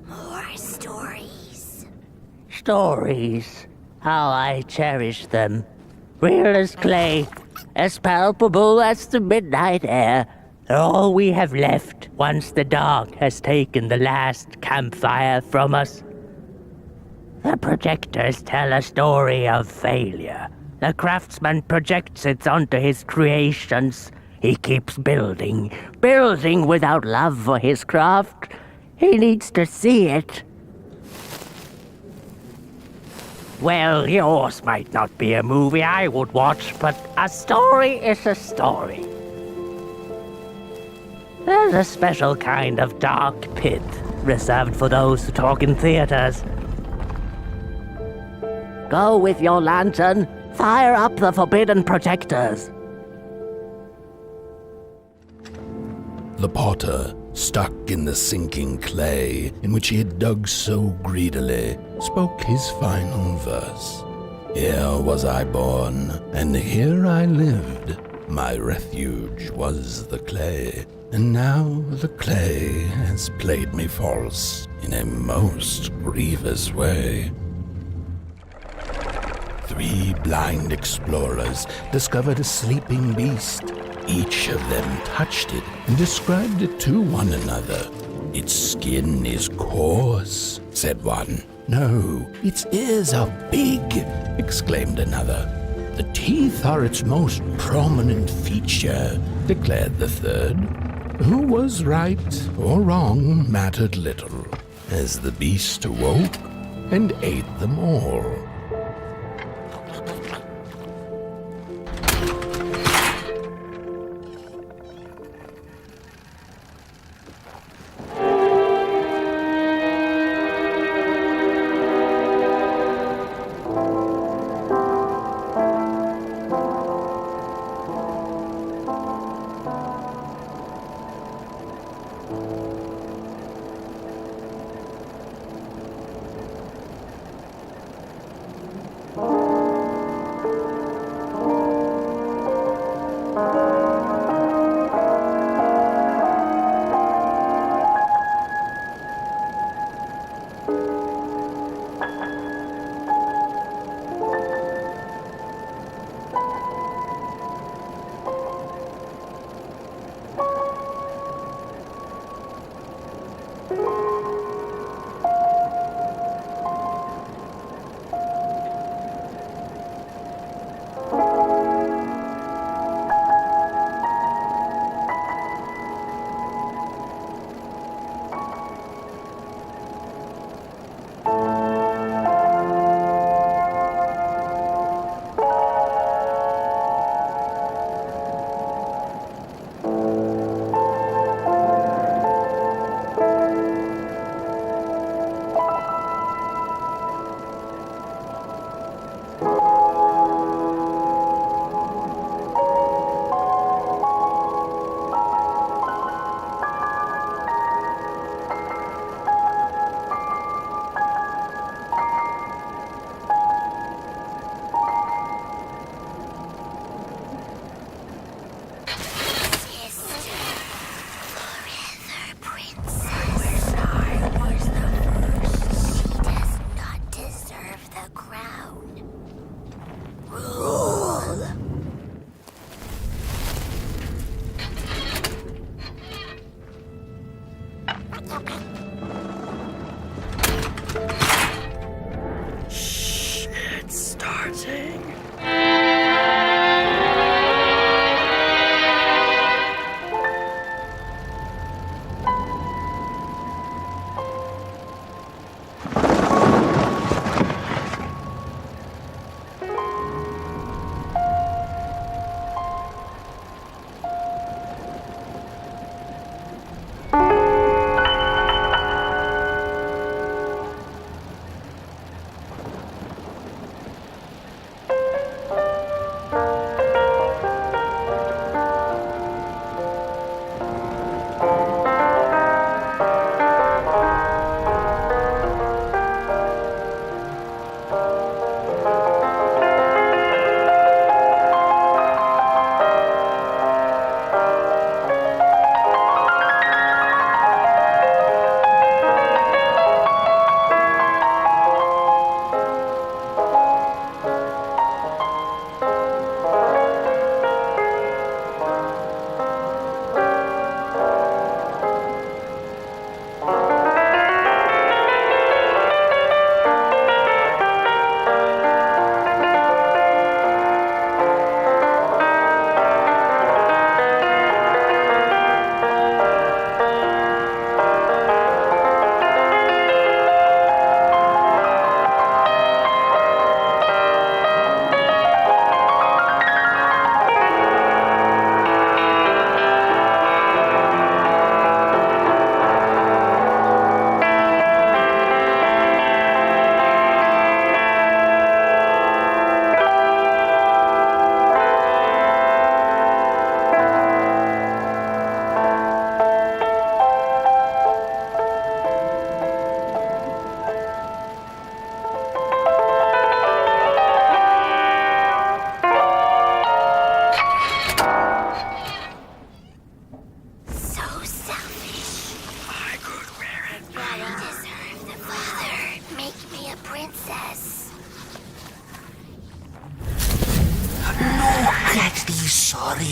More stories. Stories. How I cherish them. Real as clay, as palpable as the midnight air. They're all we have left once the dark has taken the last campfire from us. The projectors tell a story of failure. The craftsman projects it onto his creations. He keeps building without love for his craft. He needs to see it. Well, yours might not be a movie I would watch, but a story is a story. There's a special kind of dark pit reserved for those who talk in theaters. Go with your lantern, fire up the forbidden projectors. The potter, stuck in the sinking clay in which he had dug so greedily, spoke his final verse. Here was I born, and here I lived. My refuge was the clay, and now the clay has played me false in a most grievous way. 3 blind explorers discovered a sleeping beast. Each of them touched it and described it to one another. Its skin is coarse, said one. No, its ears are big, exclaimed another. The teeth are its most prominent feature, declared the third. Who was right or wrong mattered little, as the beast awoke and ate them all.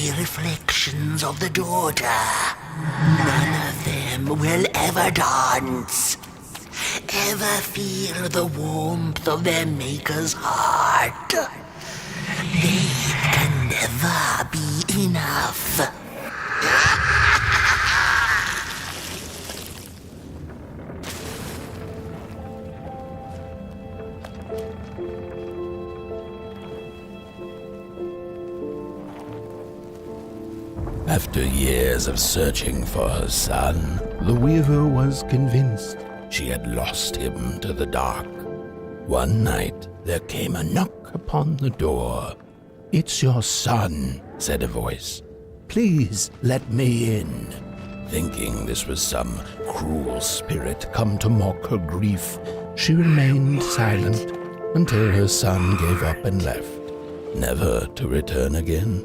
only reflections of the daughter. None of them will ever dance, ever feel the warmth of their maker's heart. They can never be enough. After years of searching for her son, the weaver was convinced she had lost him to the dark. One night, there came a knock upon the door. "It's your son," said a voice. "Please let me in." Thinking this was some cruel spirit come to mock her grief, she remained silent until her son gave up and left, never to return again.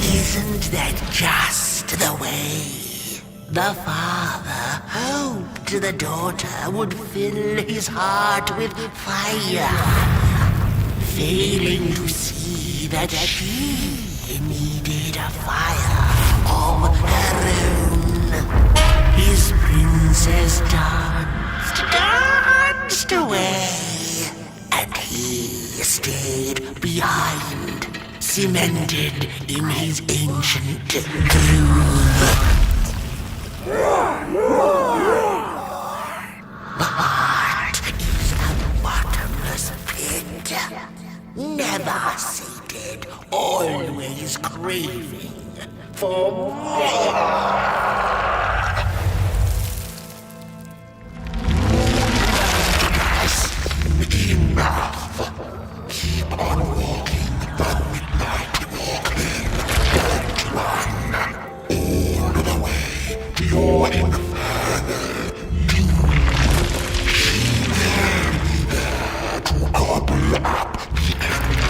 Isn't that just the way? The father hoped the daughter would fill his heart with fire, failing to see that she needed a fire of her own. His princess danced away, and he stayed behind, cemented in his ancient groove. The heart is a bottomless pit, never sated, always craving for more. Enough. Keep on walking the midnight walking. Don't run all the way to your infernal doom. She will be there to gobble up the empty.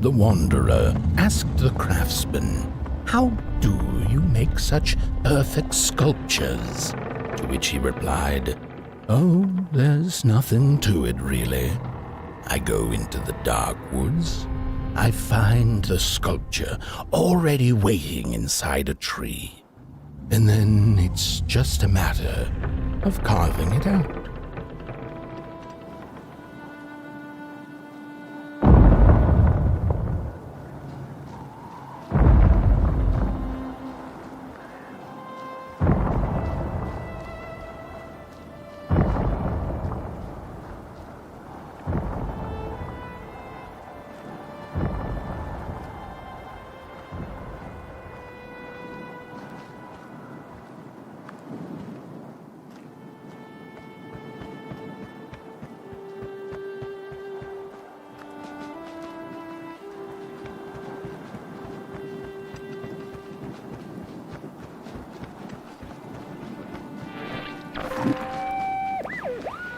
The wanderer asked the craftsman, "How do you make such perfect sculptures?" To which he replied, "Oh, there's nothing to it really. I go into the dark woods. I find the sculpture already waiting inside a tree. And then it's just a matter of carving it out."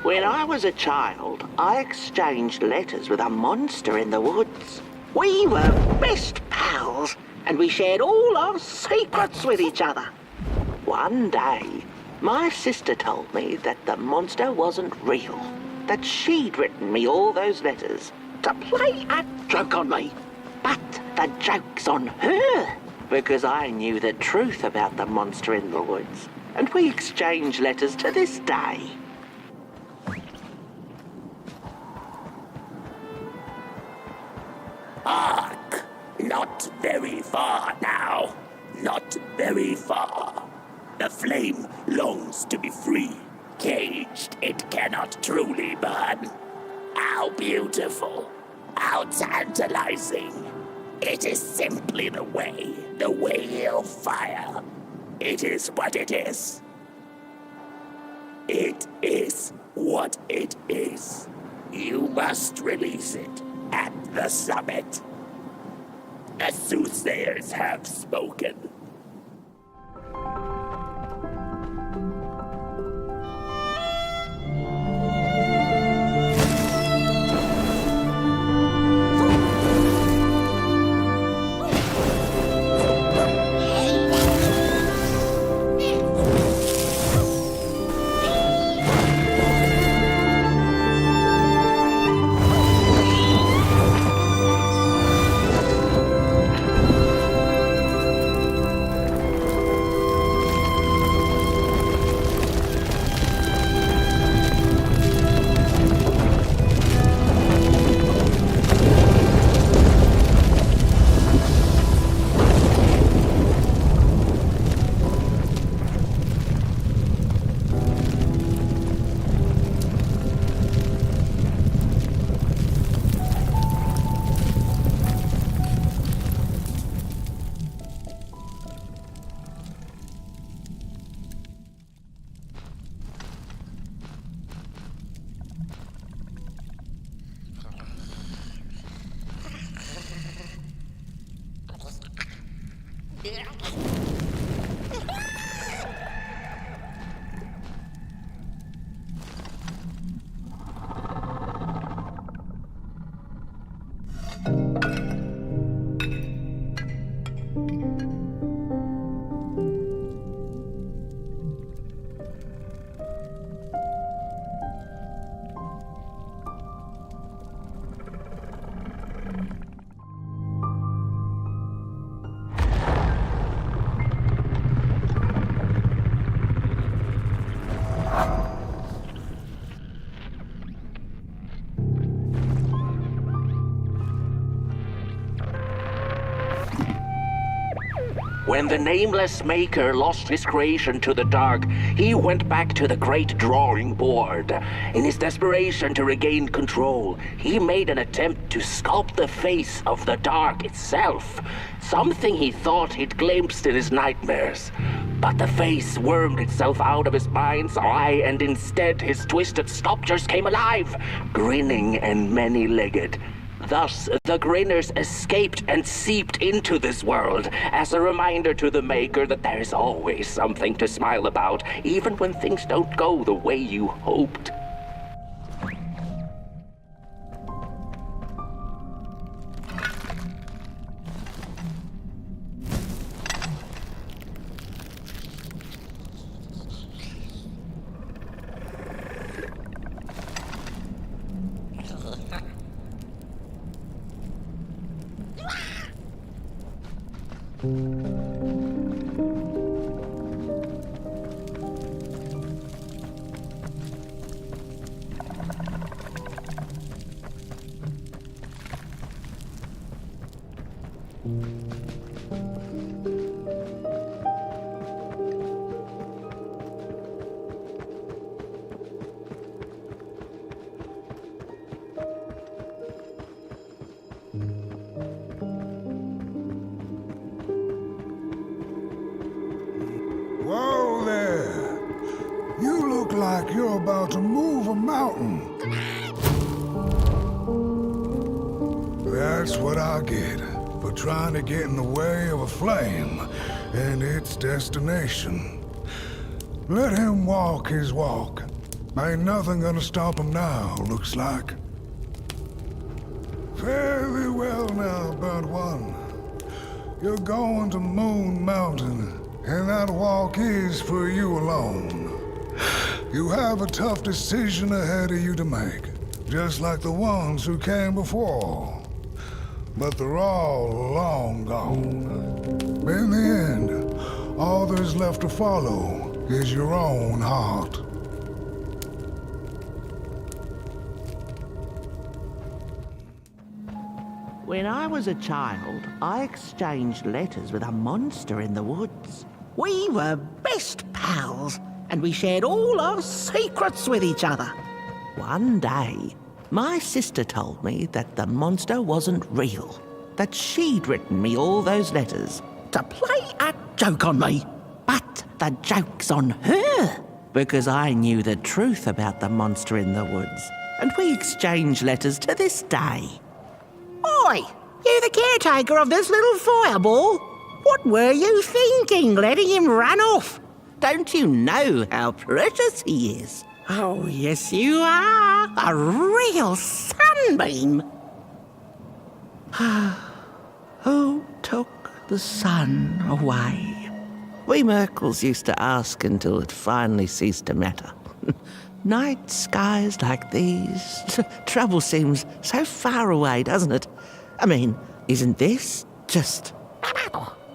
When I was a child, I exchanged letters with a monster in the woods. We were best pals, and we shared all our secrets with each other. One day, my sister told me that the monster wasn't real, that she'd written me all those letters to play a joke on me. But the joke's on her, because I knew the truth about the monster in the woods, and we exchange letters to this day. Hark! Not very far now. Not very far. The flame longs to be free. Caged, it cannot truly burn. How beautiful. How tantalizing. It is simply the way of fire. It is what it is. It is what it is. You must release it at the summit. The soothsayers have spoken. When the nameless maker lost his creation to the dark, he went back to the great drawing board. In his desperation to regain control, he made an attempt to sculpt the face of the dark itself, something he thought he'd glimpsed in his nightmares. But the face wormed itself out of his mind's eye, and instead his twisted sculptures came alive, grinning and many-legged. Thus, the grinners escaped and seeped into this world as a reminder to the maker that there is always something to smile about, even when things don't go the way you hoped. Whoa there! You look like you're about to move a mountain. That's what I get for trying to get in the way of a flame and its destination. Let him walk his walk. Ain't nothing gonna stop him now, looks like. Fare thee well now, burnt one. You're going to Moon Mountain, and that walk is for you alone. You have a tough decision ahead of you to make, just like the ones who came before. But they're all long gone. In the end, all there's left to follow is your own heart. When I was a child, I exchanged letters with a monster in the woods. We were best pals, and we shared all our secrets with each other. One day, my sister told me that the monster wasn't real, that she'd written me all those letters to play a joke on me. But the joke's on her, because I knew the truth about the monster in the woods, and we exchange letters to this day. Oi! You the caretaker of this little fireball? What were you thinking, letting him run off? Don't you know how precious he is? Oh, yes you are. A real sunbeam. Who took the sun away? We Merkles used to ask until it finally ceased to matter. Night skies like these. Trouble seems so far away, doesn't it? I mean, isn't this just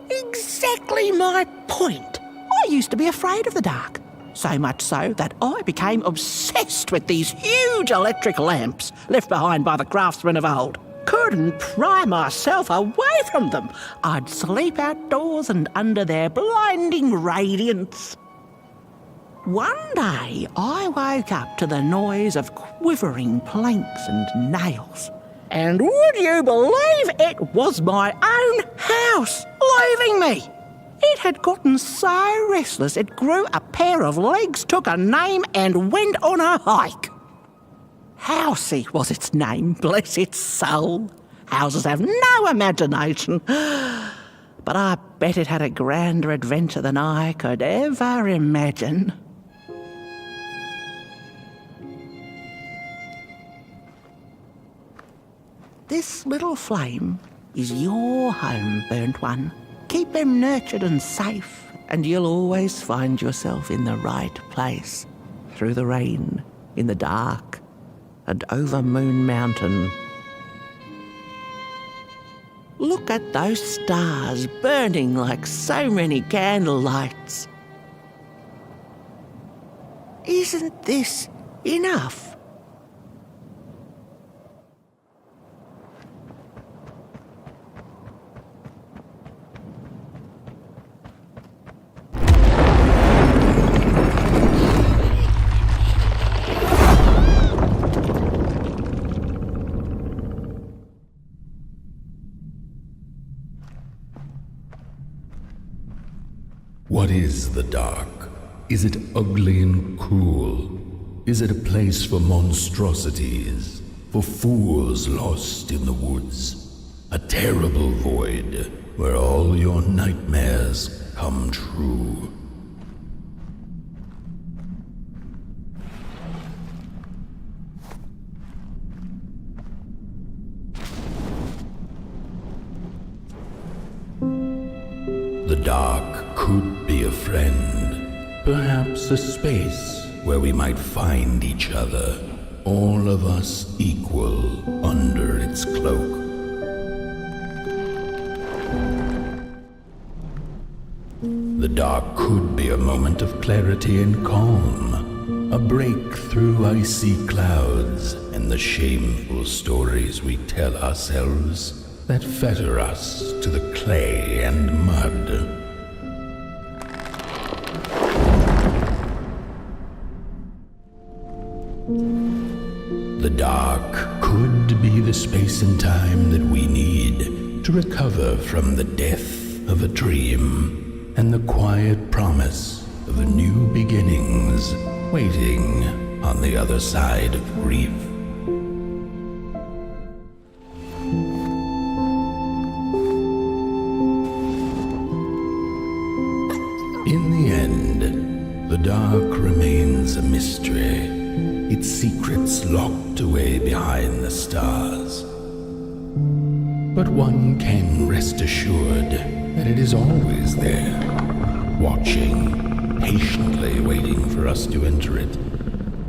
exactly my point? I used to be afraid of the dark. So much so that I became obsessed with these huge electric lamps left behind by the craftsmen of old. Couldn't pry myself away from them. I'd sleep outdoors and under their blinding radiance. One day, I woke up to the noise of quivering planks and nails. And would you believe it was my own house leaving me? It had gotten so restless it grew a pair of legs, took a name, and went on a hike. Housey was its name, bless its soul. Houses have no imagination. But I bet it had a grander adventure than I could ever imagine. This little flame is your home, burnt one. Keep him nurtured and safe, and you'll always find yourself in the right place, through the rain, in the dark, and over Moon Mountain. Look at those stars burning like so many candle lights. Isn't this enough? What is the dark? Is it ugly and cruel? Is it a place for monstrosities, for fools lost in the woods? A terrible void where all your nightmares come true. The dark could be a friend, perhaps a space where we might find each other, all of us equal under its cloak. The dark could be a moment of clarity and calm, a break through icy clouds and the shameful stories we tell ourselves that fetter us to the clay and mud. The dark could be the space and time that we need to recover from the death of a dream and the quiet promise of new beginnings waiting on the other side of grief. In the end, the dark remains a mystery, its secrets locked away behind the stars. But one can rest assured that it is always there, watching, patiently waiting for us to enter it,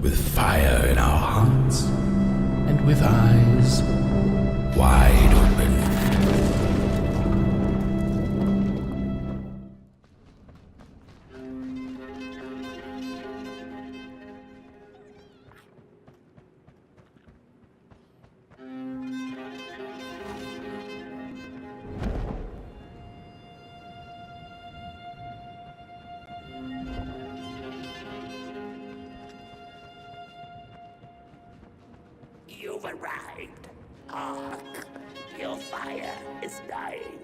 with fire in our hearts and with eyes wide open. You've arrived. Hark! Your fire is dying,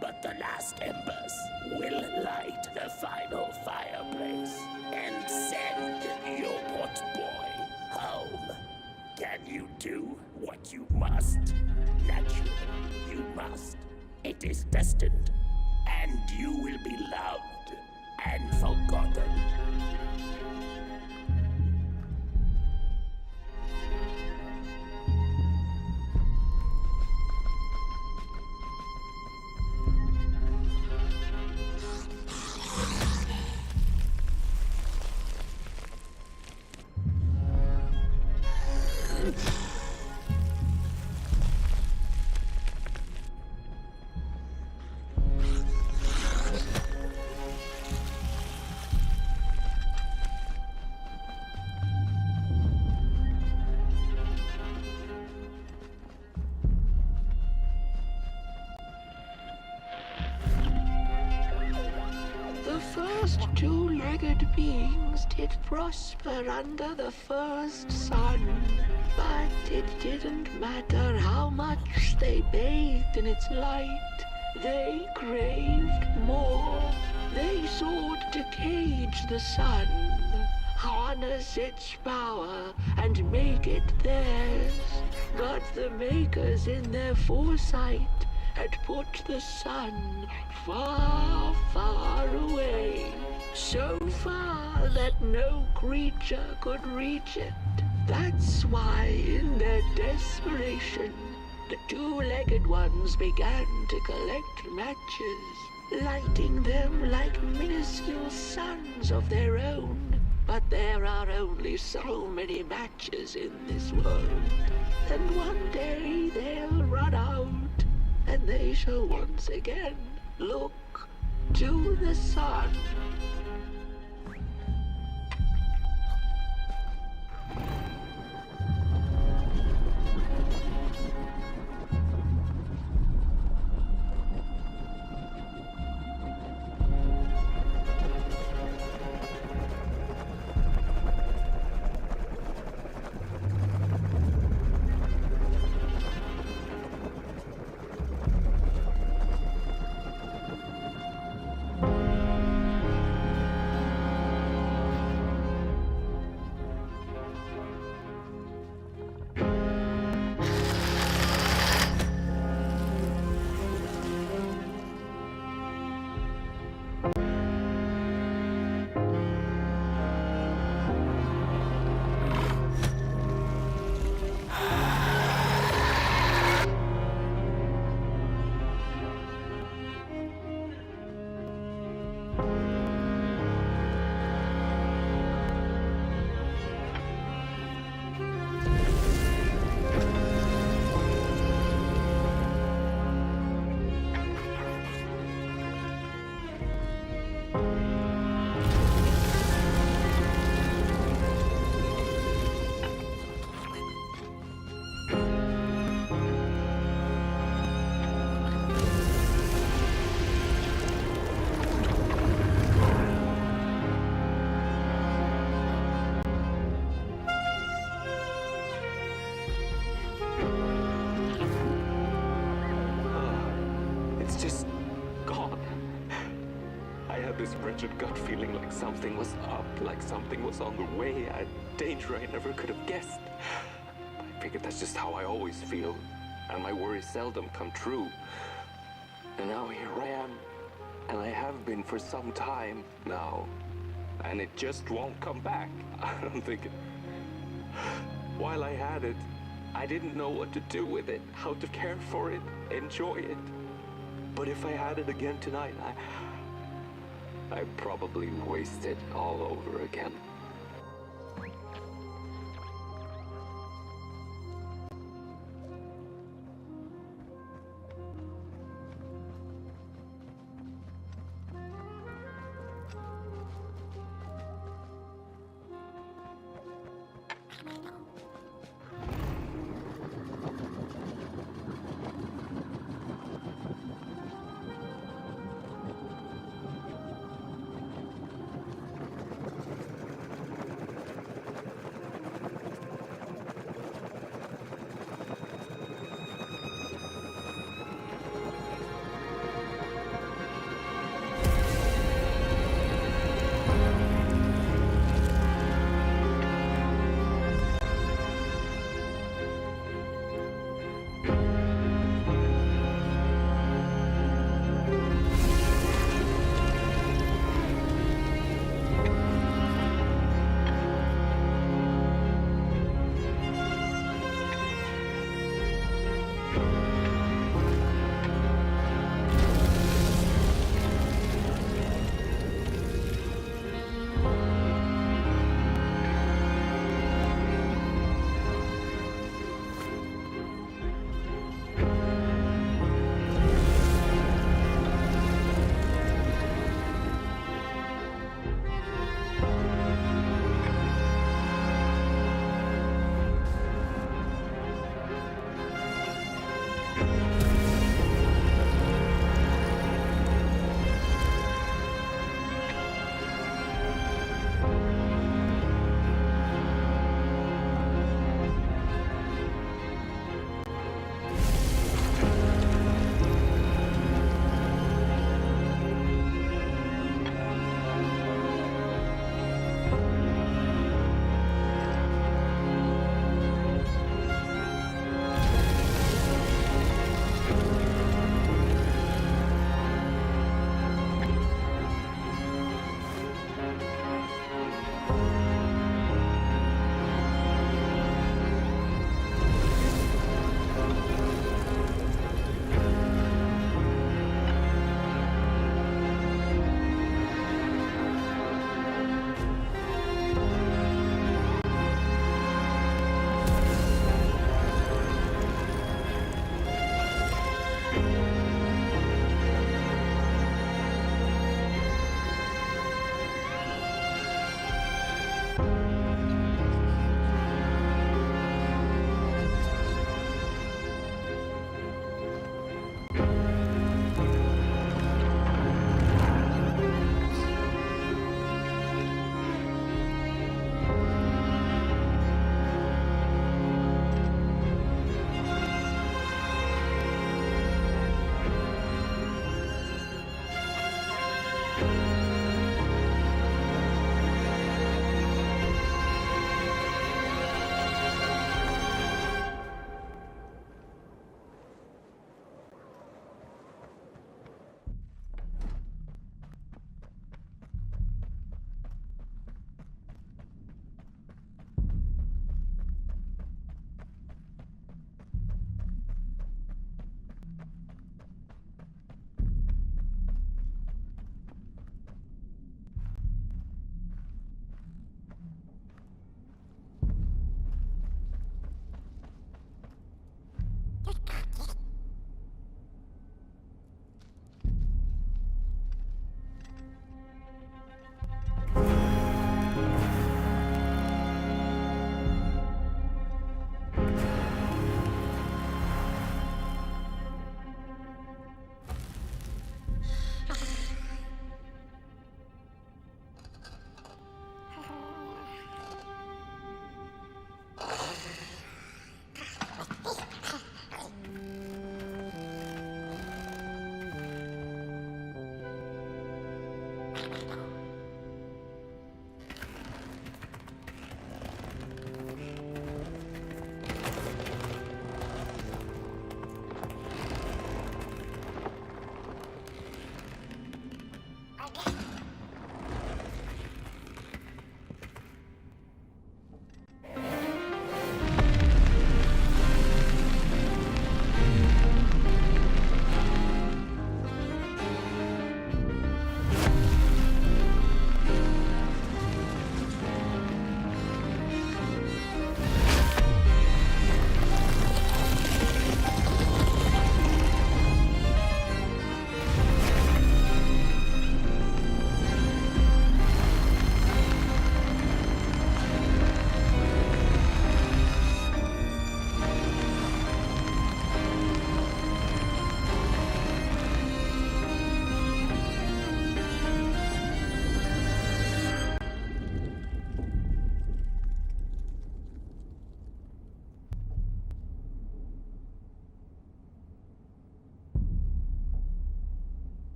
but the last embers will light the final fireplace and send your pot boy home. Can you do what you must? Naturally, you must. It is destined, and you will be loved and forgotten. The first two-legged beings did prosper under the first sun, but it didn't matter how much they bathed in its light. They craved more. They sought to cage the sun, harness its power, and make it theirs. But the makers in their foresight had put the sun far, far away, so far that no creature could reach it. That's why, in their desperation, the two-legged ones began to collect matches, lighting them like minuscule suns of their own. But there are only so many matches in this world, and one day they'll run out, and they shall once again look to the sun. this wretched gut feeling like something was up, like something was on the way, a danger I never could have guessed. I figured that's just how I always feel, and my worries seldom come true. And now here I am, and I have been for some time now, and it just won't come back. I'm thinking, while I had it, I didn't know what to do with it, how to care for it, enjoy it. But if I had it again tonight, I'd probably waste it all over again.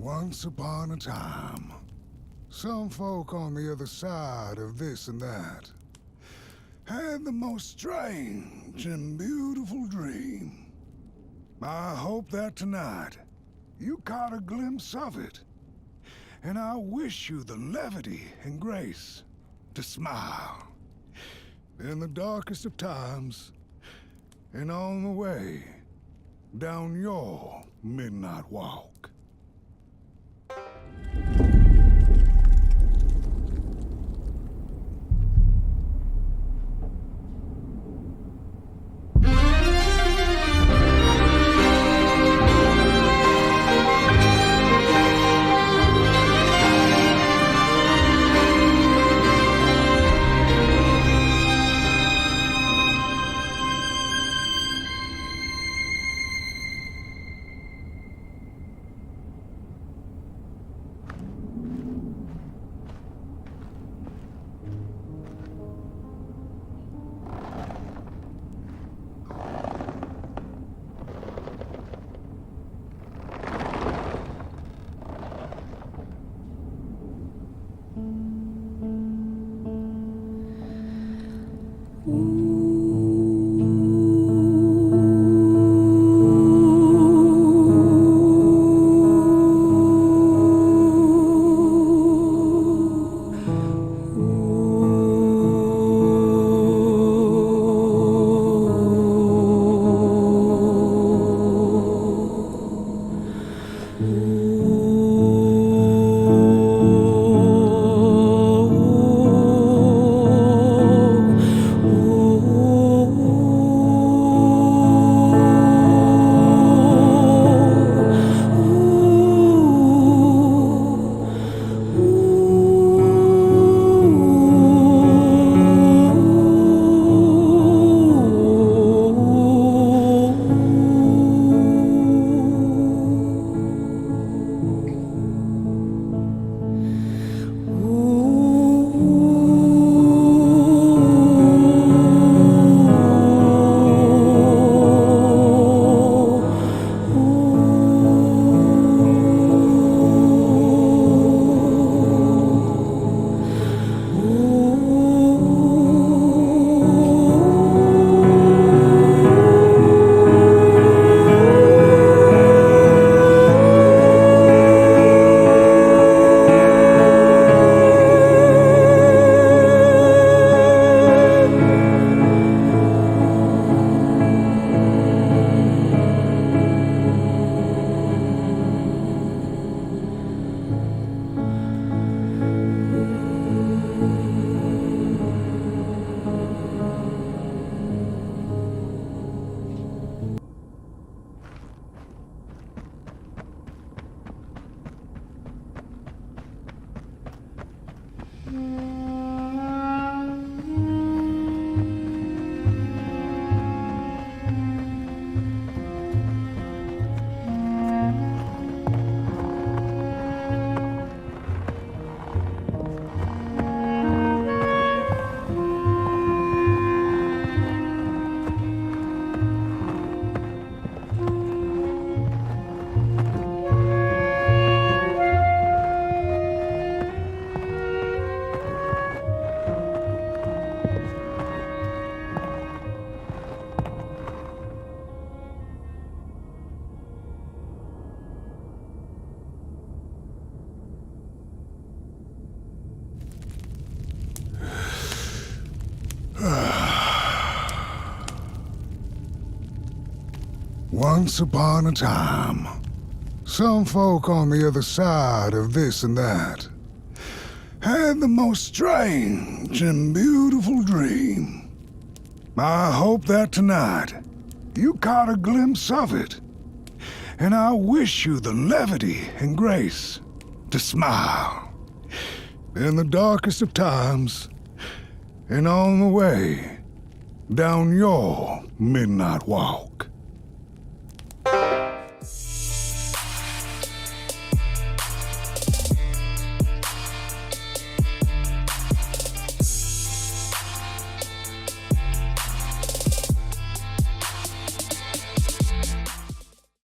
Once upon a time, some folk on the other side of this and that had the most strange and beautiful dream. I hope that tonight you caught a glimpse of it, and I wish you the levity and grace to smile in the darkest of times and on the way down your midnight walk. Once upon a time, some folk on the other side of this and that had the most strange and beautiful dream. I hope that tonight you caught a glimpse of it, and I wish you the levity and grace to smile in the darkest of times and on the way down your midnight walk.